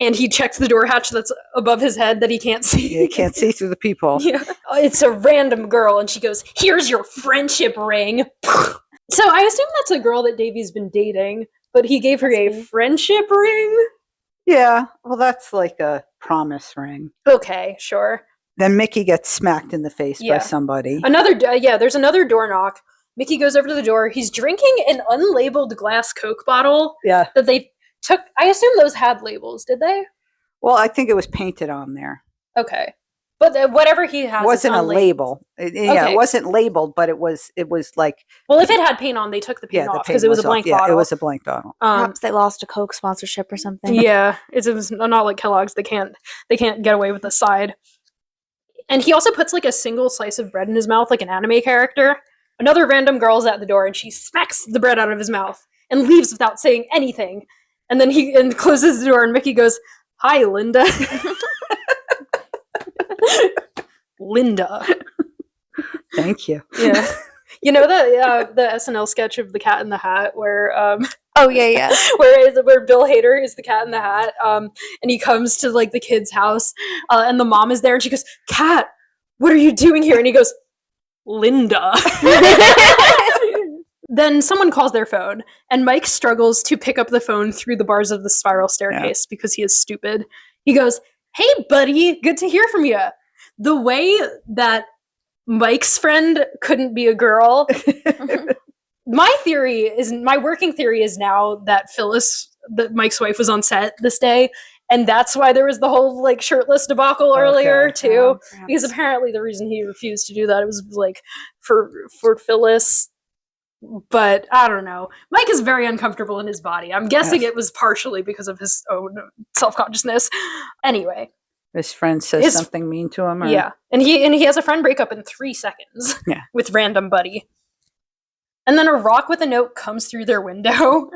And he checks the door hatch that's above his head that he can't see. Yeah, he can't see through the peephole. Yeah. It's a random girl, and she goes, here's your friendship ring. So I assume that's a girl that Davy's been dating, but he gave her a friendship ring? Yeah, well, that's like a promise ring. Okay, sure. Then Micky gets smacked in the face by somebody. There's another door knock. Micky goes over to the door. He's drinking an unlabeled glass Coke bottle that they took. I assume those had labels, did they? Well, I think it was painted on there. Okay. But whatever he has, wasn't a label. It wasn't labeled, but it was like. Well, if it had paint on, they took the paint off because it was a blank bottle. Yeah, it was a blank bottle. Perhaps they lost a Coke sponsorship or something. Yeah, it was not like Kellogg's. They can't get away with the side. And he also puts like a single slice of bread in his mouth, like an anime character. Another random girl's at the door, and she smacks the bread out of his mouth and leaves without saying anything. And then he closes the door, and Micky goes, "Hi, Linda." Linda. Thank you. Yeah. You know the SNL sketch of the Cat in the Hat where oh yeah where Bill Hader is the Cat in the Hat and he comes to like the kid's house and the mom is there and she goes, "Cat, what are you doing here?" And he goes, "Linda." Then someone calls their phone, and Mike struggles to pick up the phone through the bars of the spiral staircase because he is stupid. He goes, "Hey, buddy, good to hear from you." The way that Mike's friend couldn't be a girl. My working theory is now that Phyllis, that Mike's wife, was on set this day, and that's why there was the whole like shirtless debacle earlier too. Because apparently the reason he refused to do that, it was like for Phyllis. But I don't know. Mike is very uncomfortable in his body. I'm guessing it was partially because of his own self-consciousness. Anyway. His friend says something mean to him? Or? Yeah. And he has a friend breakup in 3 seconds with random buddy. And then a rock with a note comes through their window.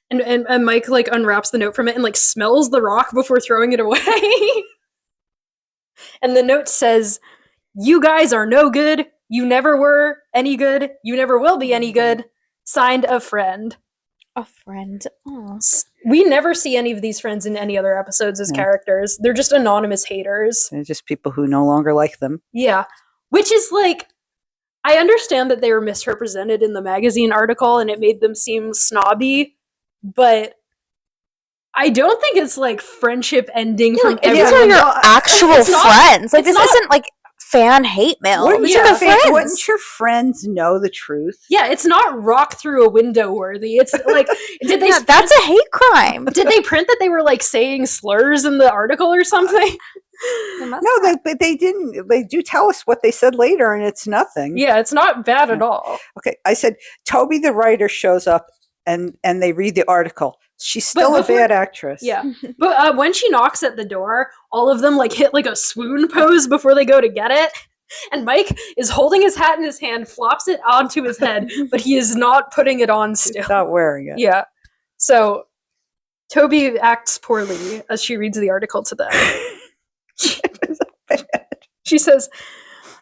And Mike like unwraps the note from it and like smells the rock before throwing it away. And the note says, "You guys are no good. You never were any good. You never will be any good. Signed, a friend." A friend. Oh. We never see any of these friends in any other episodes as characters. They're just anonymous haters. They're just people who no longer like them. Yeah. Which is like, I understand that they were misrepresented in the magazine article and it made them seem snobby, but I don't think it's like friendship ending from These are your actual friends. Like, this isn't like fan hate mail. Wouldn't your friends know the truth? Yeah, it's not rock through a window worthy. It's like, did they? That's a hate crime. Did they print that they were like saying slurs in the article or something? No, they didn't. They do tell us what they said later, and it's nothing. Yeah, it's not bad at all. Okay, I said Toby the writer shows up, and they read the article. She's still a bad actress. Yeah, but when she knocks at the door, all of them like hit like a swoon pose before they go to get it. And Mike is holding his hat in his hand, flops it onto his head, but he is not putting it on still. He's not wearing it. Yeah. So Toby acts poorly as she reads the article to them. She says,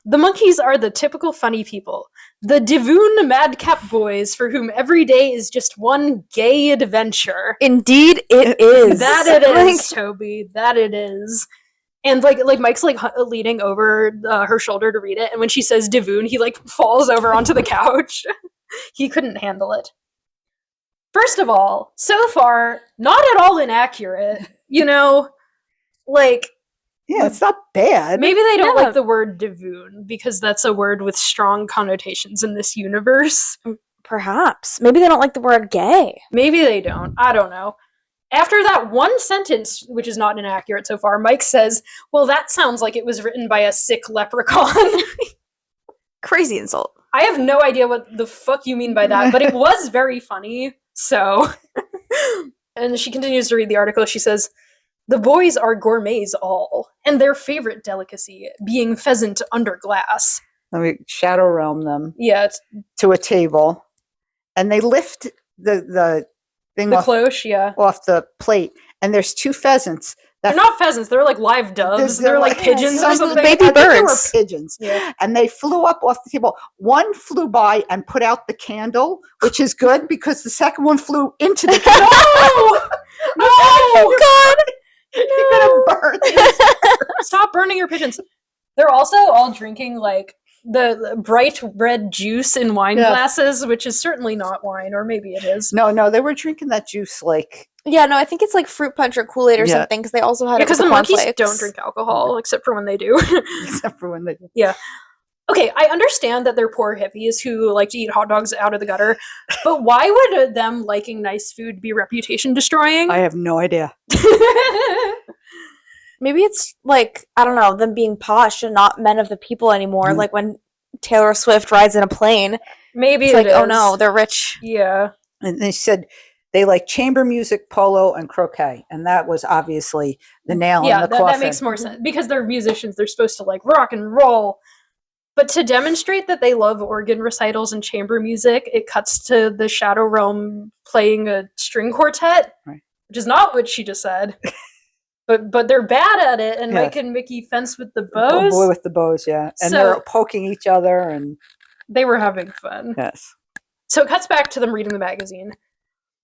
"The Monkees are the typical funny people. The Divoon madcap boys for whom every day is just one gay adventure." Indeed it is. That it is, Toby. That it is. And like Mike's like leaning over her shoulder to read it, and when she says Divoon, he like falls over onto the couch. He couldn't handle it. First of all, so far, not at all inaccurate. You know, like, yeah, it's not bad. Maybe they don't like the word Divoon because that's a word with strong connotations in this universe. Perhaps. Maybe they don't like the word gay. Maybe they don't. I don't know. After that one sentence, which is not inaccurate so far, Mike says, "Well, that sounds like it was written by a sick leprechaun." Crazy insult. I have no idea what the fuck you mean by that, but it was very funny, so. And she continues to read the article. She says, "The boys are gourmets all, and their favorite delicacy being pheasant under glass." Let me shadow realm them. Yeah. To a table. And they lift the thing the cloche, off the plate. And there's two pheasants. They're not pheasants. They're like live doves. They're like pigeons or something. Baby birds. They were pigeons. Yeah. And they flew up off the table. One flew by and put out the candle, which is good because the second one flew into the candle. No! Oh, God! You're gonna burn these. Stop burning your pigeons. They're also all drinking like the bright red juice in wine glasses, which is certainly not wine, or maybe it is. No, they were drinking that juice like. Yeah, no, I think it's like fruit punch or Kool-Aid or something, because they also had it with because the Monkees cornflakes. don't drink alcohol except for when they do. Except for when they do. Yeah. Okay, I understand that they're poor hippies who like to eat hot dogs out of the gutter, but why would them liking nice food be reputation destroying? I have no idea. Maybe it's like, I don't know, them being posh and not men of the people anymore, like when Taylor Swift rides in a plane. Maybe it's like, oh no, they're rich. Yeah. And they said they like chamber music, polo, and croquet. And that was obviously the nail in the coffin. That makes more sense. Because they're musicians, they're supposed to like rock and roll. But to demonstrate that they love organ recitals and chamber music, it cuts to the Shadow Realm playing a string quartet, which is not what she just said. But they're bad at it, and Mike and Micky fence with the bows. Boy with the bows, yeah. And they're poking each other, and they were having fun. Yes. So it cuts back to them reading the magazine.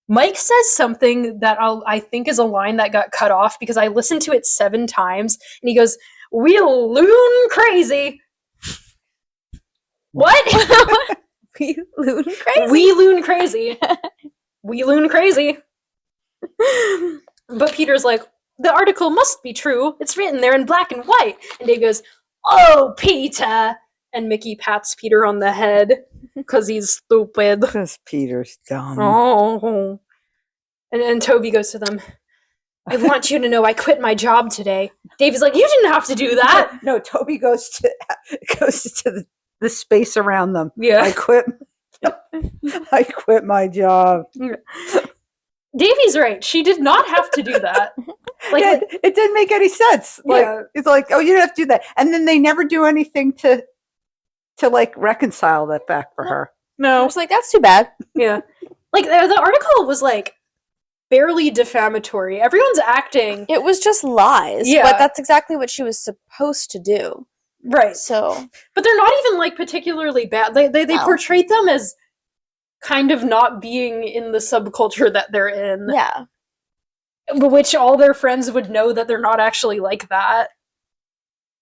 Mike says something that I think is a line that got cut off because I listened to it 7 times, and he goes, "We'll loon crazy." What? We loon crazy. We loon crazy. We loon crazy. But Peter's like, "The article must be true. It's written there in black and white." And Dave goes, "Oh, Peter." And Micky pats Peter on the head because he's stupid. Because Peter's dumb. Oh. And Toby goes to them, "I want you to know I quit my job today." Dave is like, "You didn't have to do that." No, Toby goes to the space around them. Yeah. I quit my job. Davy's right. She did not have to do that. Like it didn't make any sense. Like it's like, oh, you didn't have to do that. And then they never do anything to like reconcile that back for her. No. I was like, that's too bad. Yeah. Like the article was like barely defamatory. Everyone's acting. It was just lies. Yeah. But that's exactly what she was supposed to do. Right. So. But they're not even, like, particularly bad. They No. portrayed them as kind of not being in the subculture that they're in. Yeah. Which all their friends would know that they're not actually like that.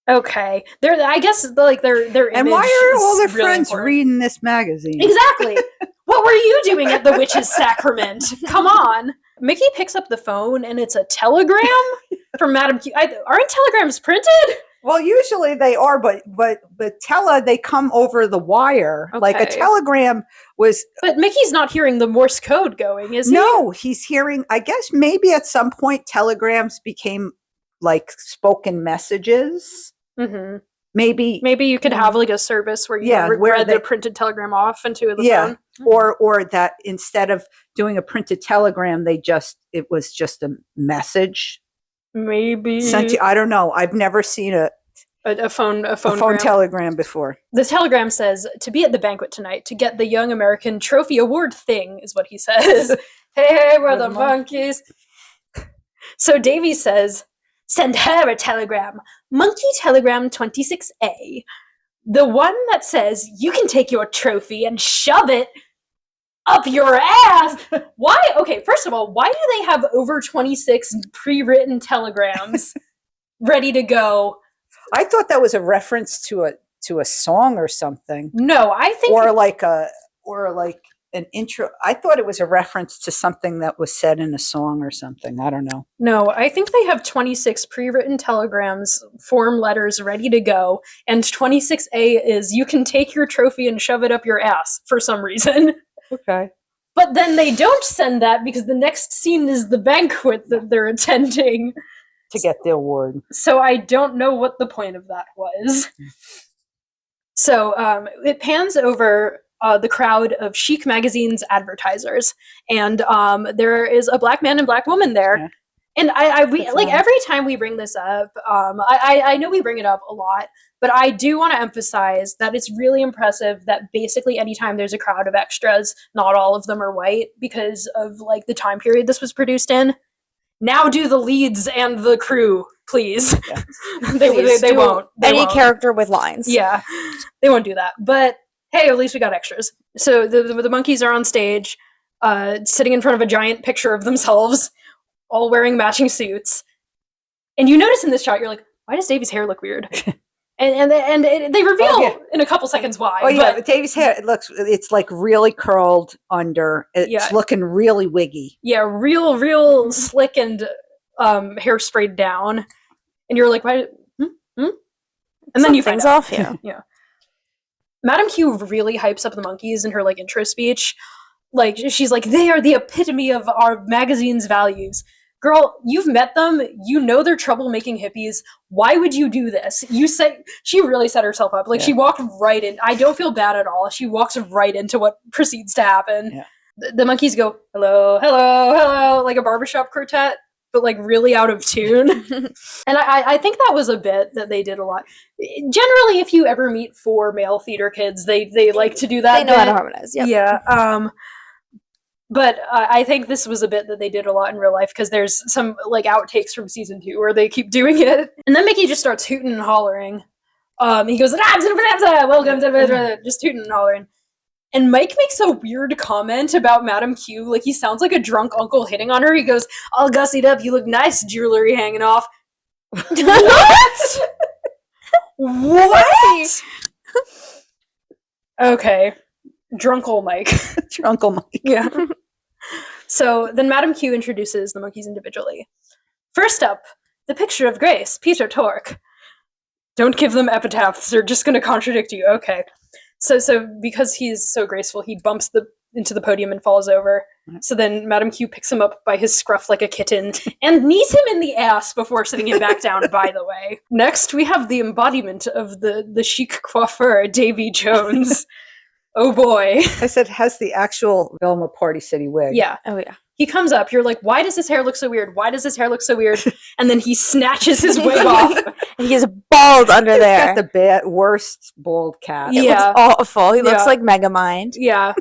Okay. I guess, like, their image. And why are all their really friends important. reading this magazine? Exactly. What were you doing at the witch's sacrament? Come on. Micky picks up the phone and it's a telegram from Madame Q. Aren't telegrams printed? Well, usually they are, but they come over the wire. Like a Okay. telegram was. But Micky's not hearing the Morse code going, is he? No, he's hearing. I guess maybe at some point telegrams became like spoken messages. Mm-hmm. Maybe you could have like a service where you read the printed telegram off into the phone. Or that instead of doing a printed telegram, it was just a message. Maybe sent to, I don't know. I've never seen a phone telegram before. The telegram says, "To be at the banquet tonight to get the Young American Trophy Award thing," is what he says. Hey, we're the Monkees. So Davy says, "Send her a telegram. Monkey Telegram 26A. The one that says you can take your trophy and shove it up your ass." Why? Okay, first of all, why do they have over 26 pre-written telegrams ready to go? I thought that was a reference to a song or something. No, I think or like an intro. I thought it was a reference to something that was said in a song or something. I don't know. No, I think they have 26 pre-written telegrams, form letters ready to go, and 26A is you can take your trophy and shove it up your ass for some reason. Okay. But then they don't send that because the next scene is the banquet that they're attending. To get the award. So I don't know what the point of that was. So it pans over the crowd of Chic Magazine's advertisers, and there is a black man and black woman there. Yeah. And every time we bring this up, I know we bring it up a lot, but I do want to emphasize that it's really impressive that basically anytime there's a crowd of extras, not all of them are white because of like the time period this was produced in. Now do the leads and the crew, please. Yeah. they won't. They won't. Character with lines. Yeah, they won't do that. But hey, at least we got extras. So the Monkees are on stage, sitting in front of a giant picture of themselves, all wearing matching suits. And you notice in this shot, you're like, why does Davy's hair look weird? and they reveal in a couple seconds why. Oh yeah, but Davy's hair, it's like really curled under. It's looking really wiggy. Yeah, real slick and hair sprayed down. And you're like, why? And then you find off. Yeah. Yeah. Madame Q really hypes up the Monkees in her like intro speech. Like she's like, they are the epitome of our magazine's values. Girl, you've met them. You know they're troublemaking hippies. Why would you do this? She really set herself up. Like she walked right in. I don't feel bad at all. She walks right into what proceeds to happen. Yeah. The Monkees go, hello, hello, hello, like a barbershop quartet, but like really out of tune. And I think that was a bit that they did a lot. Generally, if you ever meet 4 male theater kids, they like to do that. They know how to harmonize. Yep. Yeah. But I think this was a bit that they did a lot in real life because there's some like outtakes from season 2 where they keep doing it. And then Micky just starts hooting and hollering. He goes, welcome to just hooting and hollering. And Mike makes a weird comment about Madame Q. Like he sounds like a drunk uncle hitting on her. He goes, all gussied up, you look nice, jewelry hanging off. What? What? Okay. Drunkle Mike. Drunkle Mike. Yeah. So then Madame Q introduces the Monkees individually. First up, the picture of Grace, Peter Tork. Don't give them epitaphs, they're just going to contradict you. Okay. So because he's so graceful, he bumps into the podium and falls over. So then Madame Q picks him up by his scruff like a kitten and knees him in the ass before sitting him back down, by the way. Next, we have the embodiment of the chic coiffeur, Davy Jones. Oh boy. I said, has the actual Velma Party City wig. Yeah. Oh yeah. He comes up, you're like, why does his hair look so weird? Why does his hair look so weird? And then he snatches his wig off. And he's bald under there. He's got the worst bald cap. It looks awful. He looks like Megamind. Yeah.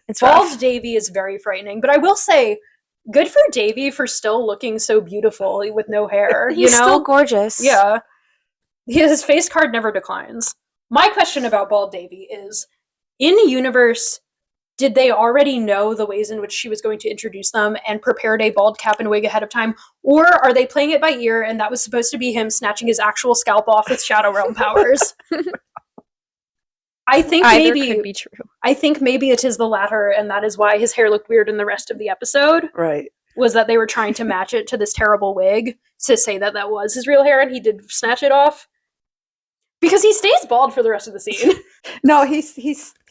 It's bald rough. Davy is very frightening. But I will say, good for Davy for still looking so beautiful with no hair. He's still gorgeous. Yeah. His face card never declines. My question about Bald Davy is, in universe, did they already know the ways in which she was going to introduce them and prepared a bald cap and wig ahead of time? Or are they playing it by ear and that was supposed to be him snatching his actual scalp off with Shadow Realm powers? I think Either maybe could be true. I think maybe it is the latter, and that is why his hair looked weird in the rest of the episode. Right. Was that they were trying to match it to this terrible wig to say that that was his real hair and he did snatch it off. Because he stays bald for the rest of the scene. No, he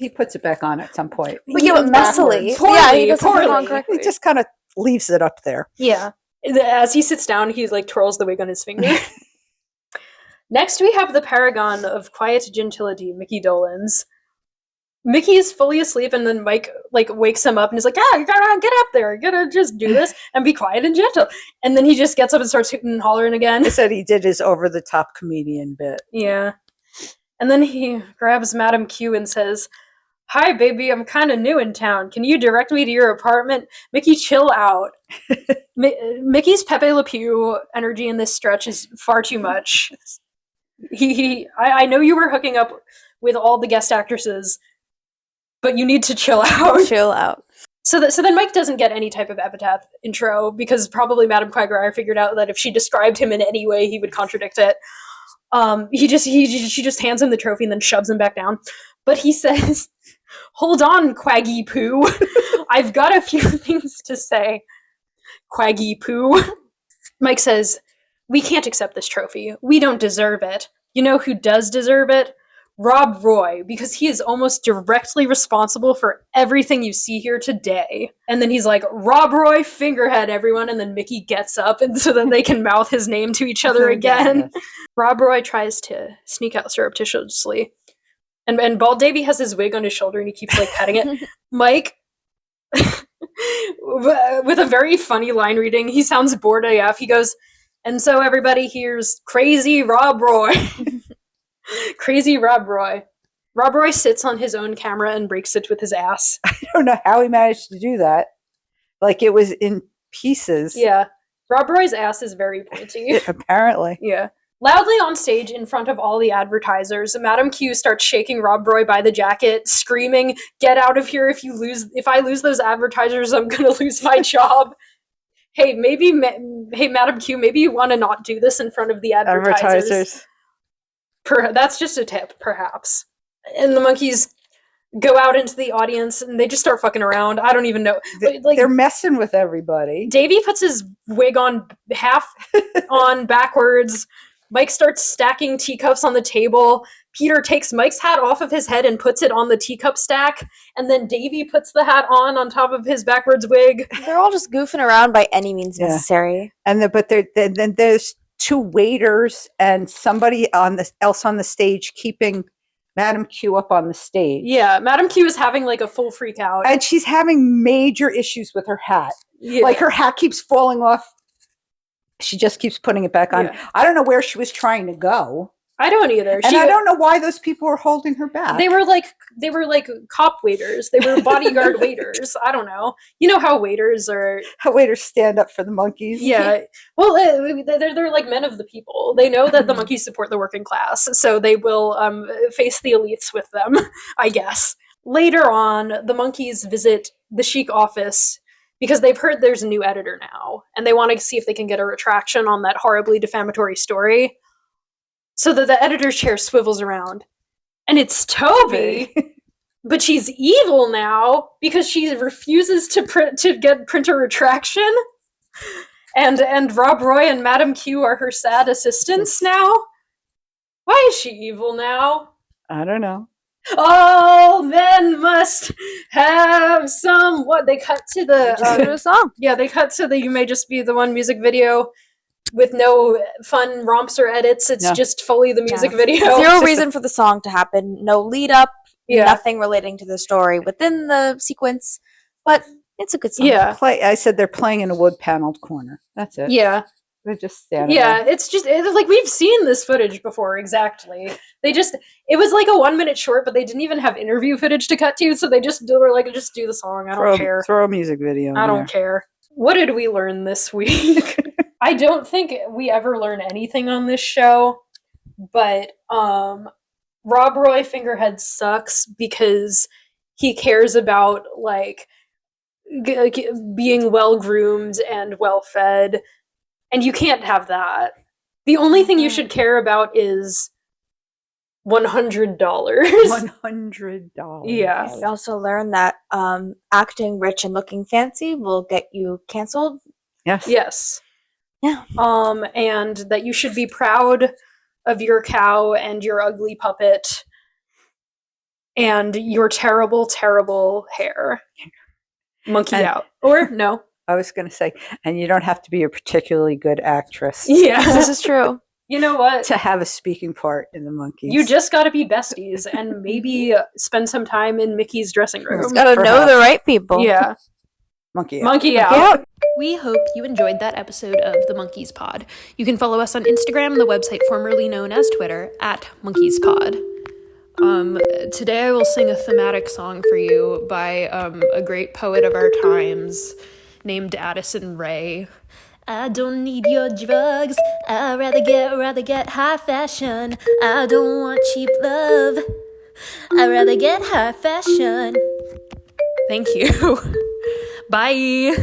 puts it back on at some point. But yeah, messily. Poorly, Yeah, he doesn't poorly. put it on correctly. He just kind of leaves it up there. Yeah. As he sits down, he like twirls the wig on his finger. Next, we have the paragon of quiet gentility, Micky Dolans. Mickey is fully asleep, and then Mike like wakes him up and is like, "Ah, you gotta get up there, you gotta just do this and be quiet and gentle." And then he just gets up and starts hooting and hollering again. He said he did his over-the-top comedian bit. Yeah. And then he grabs Madam Q and says, "Hi, baby, I'm kind of new in town. Can you direct me to your apartment?" Mickey, chill out. Mickey's Pepe Le Pew energy in this stretch is far too much. I know you were hooking up with all the guest actresses, but you need to chill out. Chill out. So then Mike doesn't get any type of epitaph intro because probably Madame Quagmire figured out that if she described him in any way, he would contradict it. She just hands him the trophy and then shoves him back down. But he says, "Hold on, Quaggy Poo. I've got a few things to say." Quaggy Poo. Mike says, "We can't accept this trophy. We don't deserve it. You know who does deserve it? Rob Roy, because he is almost directly responsible for everything you see here today." And then he's like, "Rob Roy, fingerhead, everyone." And then Mickey gets up and so that they can mouth his name to each other again. Rob Roy tries to sneak out surreptitiously. And Bald Davy has his wig on his shoulder and he keeps like petting it. Mike, with a very funny line reading, he sounds bored AF. He goes, "And so everybody hears crazy Rob Roy." Crazy Rob Roy. Rob Roy sits on his own camera and breaks it with his ass. I don't know how he managed to do that. Like it was in pieces. Yeah. Rob Roy's ass is very pointy. Apparently. Yeah. Loudly on stage in front of all the advertisers, Madam Q starts shaking Rob Roy by the jacket, screaming, "Get out of here! If I lose those advertisers, I'm gonna lose my job." Hey, Madam Q, maybe you want to not do this in front of the advertisers. That's just a tip, perhaps. And the monkeys go out into the audience and they just start fucking around. I don't even know. They're messing with everybody. Davy puts his wig on half on backwards. Mike starts stacking teacups on the table. Peter takes Mike's hat off of his head and puts it on the teacup stack. And then Davy puts the hat on top of his backwards wig. They're all just goofing around by any means necessary. And then there's two waiters and somebody else on the stage keeping Madam Q up on the stage. Yeah, Madam Q is having like a full freak out. And she's having major issues with her hat. Yeah. Like her hat keeps falling off. She just keeps putting it back on. Yeah. I don't know where she was trying to go. I don't either. And I don't know why those people were holding her back. They were like cop waiters. They were bodyguard waiters. I don't know. You know how waiters are. How waiters stand up for the monkeys. Yeah. Well, they're like men of the people. They know that the monkeys support the working class, so they will face the elites with them, I guess. Later on, the monkeys visit the chic office because they've heard there's a new editor now, and they want to see if they can get a retraction on that horribly defamatory story. So that the editor's chair swivels around. And it's Toby. But she's evil now because she refuses to print a retraction. And Rob Roy and Madam Q are her sad assistants now. Why is she evil now? I don't know. All men must have some. What they cut to the song. Yeah, they cut to the "You May Just Be the One" music video with no fun romps or edits. It's just fully the music video. Zero reason for the song to happen. No lead up. Nothing relating to the story within the sequence. But it's a good song. Yeah. I said they're playing in a wood paneled corner. That's it. Yeah. They're just standing there. It's like we've seen this footage before. Exactly. It was like a 1 minute short, but they didn't even have interview footage to cut to, so they just were like, just do the song. I don't care. Throw a music video. I don't care. What did we learn this week? I don't think we ever learn anything on this show, but Rob Roy Fingerhead sucks because he cares about like being well groomed and well fed, and you can't have that. The only thing you should care about is $100. $100. Yeah. We also learned that acting rich and looking fancy will get you canceled. Yes. Yes. Yeah. And that you should be proud of your cow and your ugly puppet and your terrible, terrible hair. Monkey out. Or no. I was going to say, and you don't have to be a particularly good actress. Yeah. This is true. You know what? To have a speaking part in the Monkees. You just gotta be besties and maybe spend some time in Micky's dressing room. Gotta know the right people. Yeah. Monkey out. We hope you enjoyed that episode of the Monkees Pod. You can follow us on Instagram and the website formerly known as Twitter at Monkeespod. Today I will sing a thematic song for you by a great poet of our times named Addison Rae. I don't need your drugs. I'd rather get high fashion. I don't want cheap love. I'd rather get high fashion. Thank you. Bye.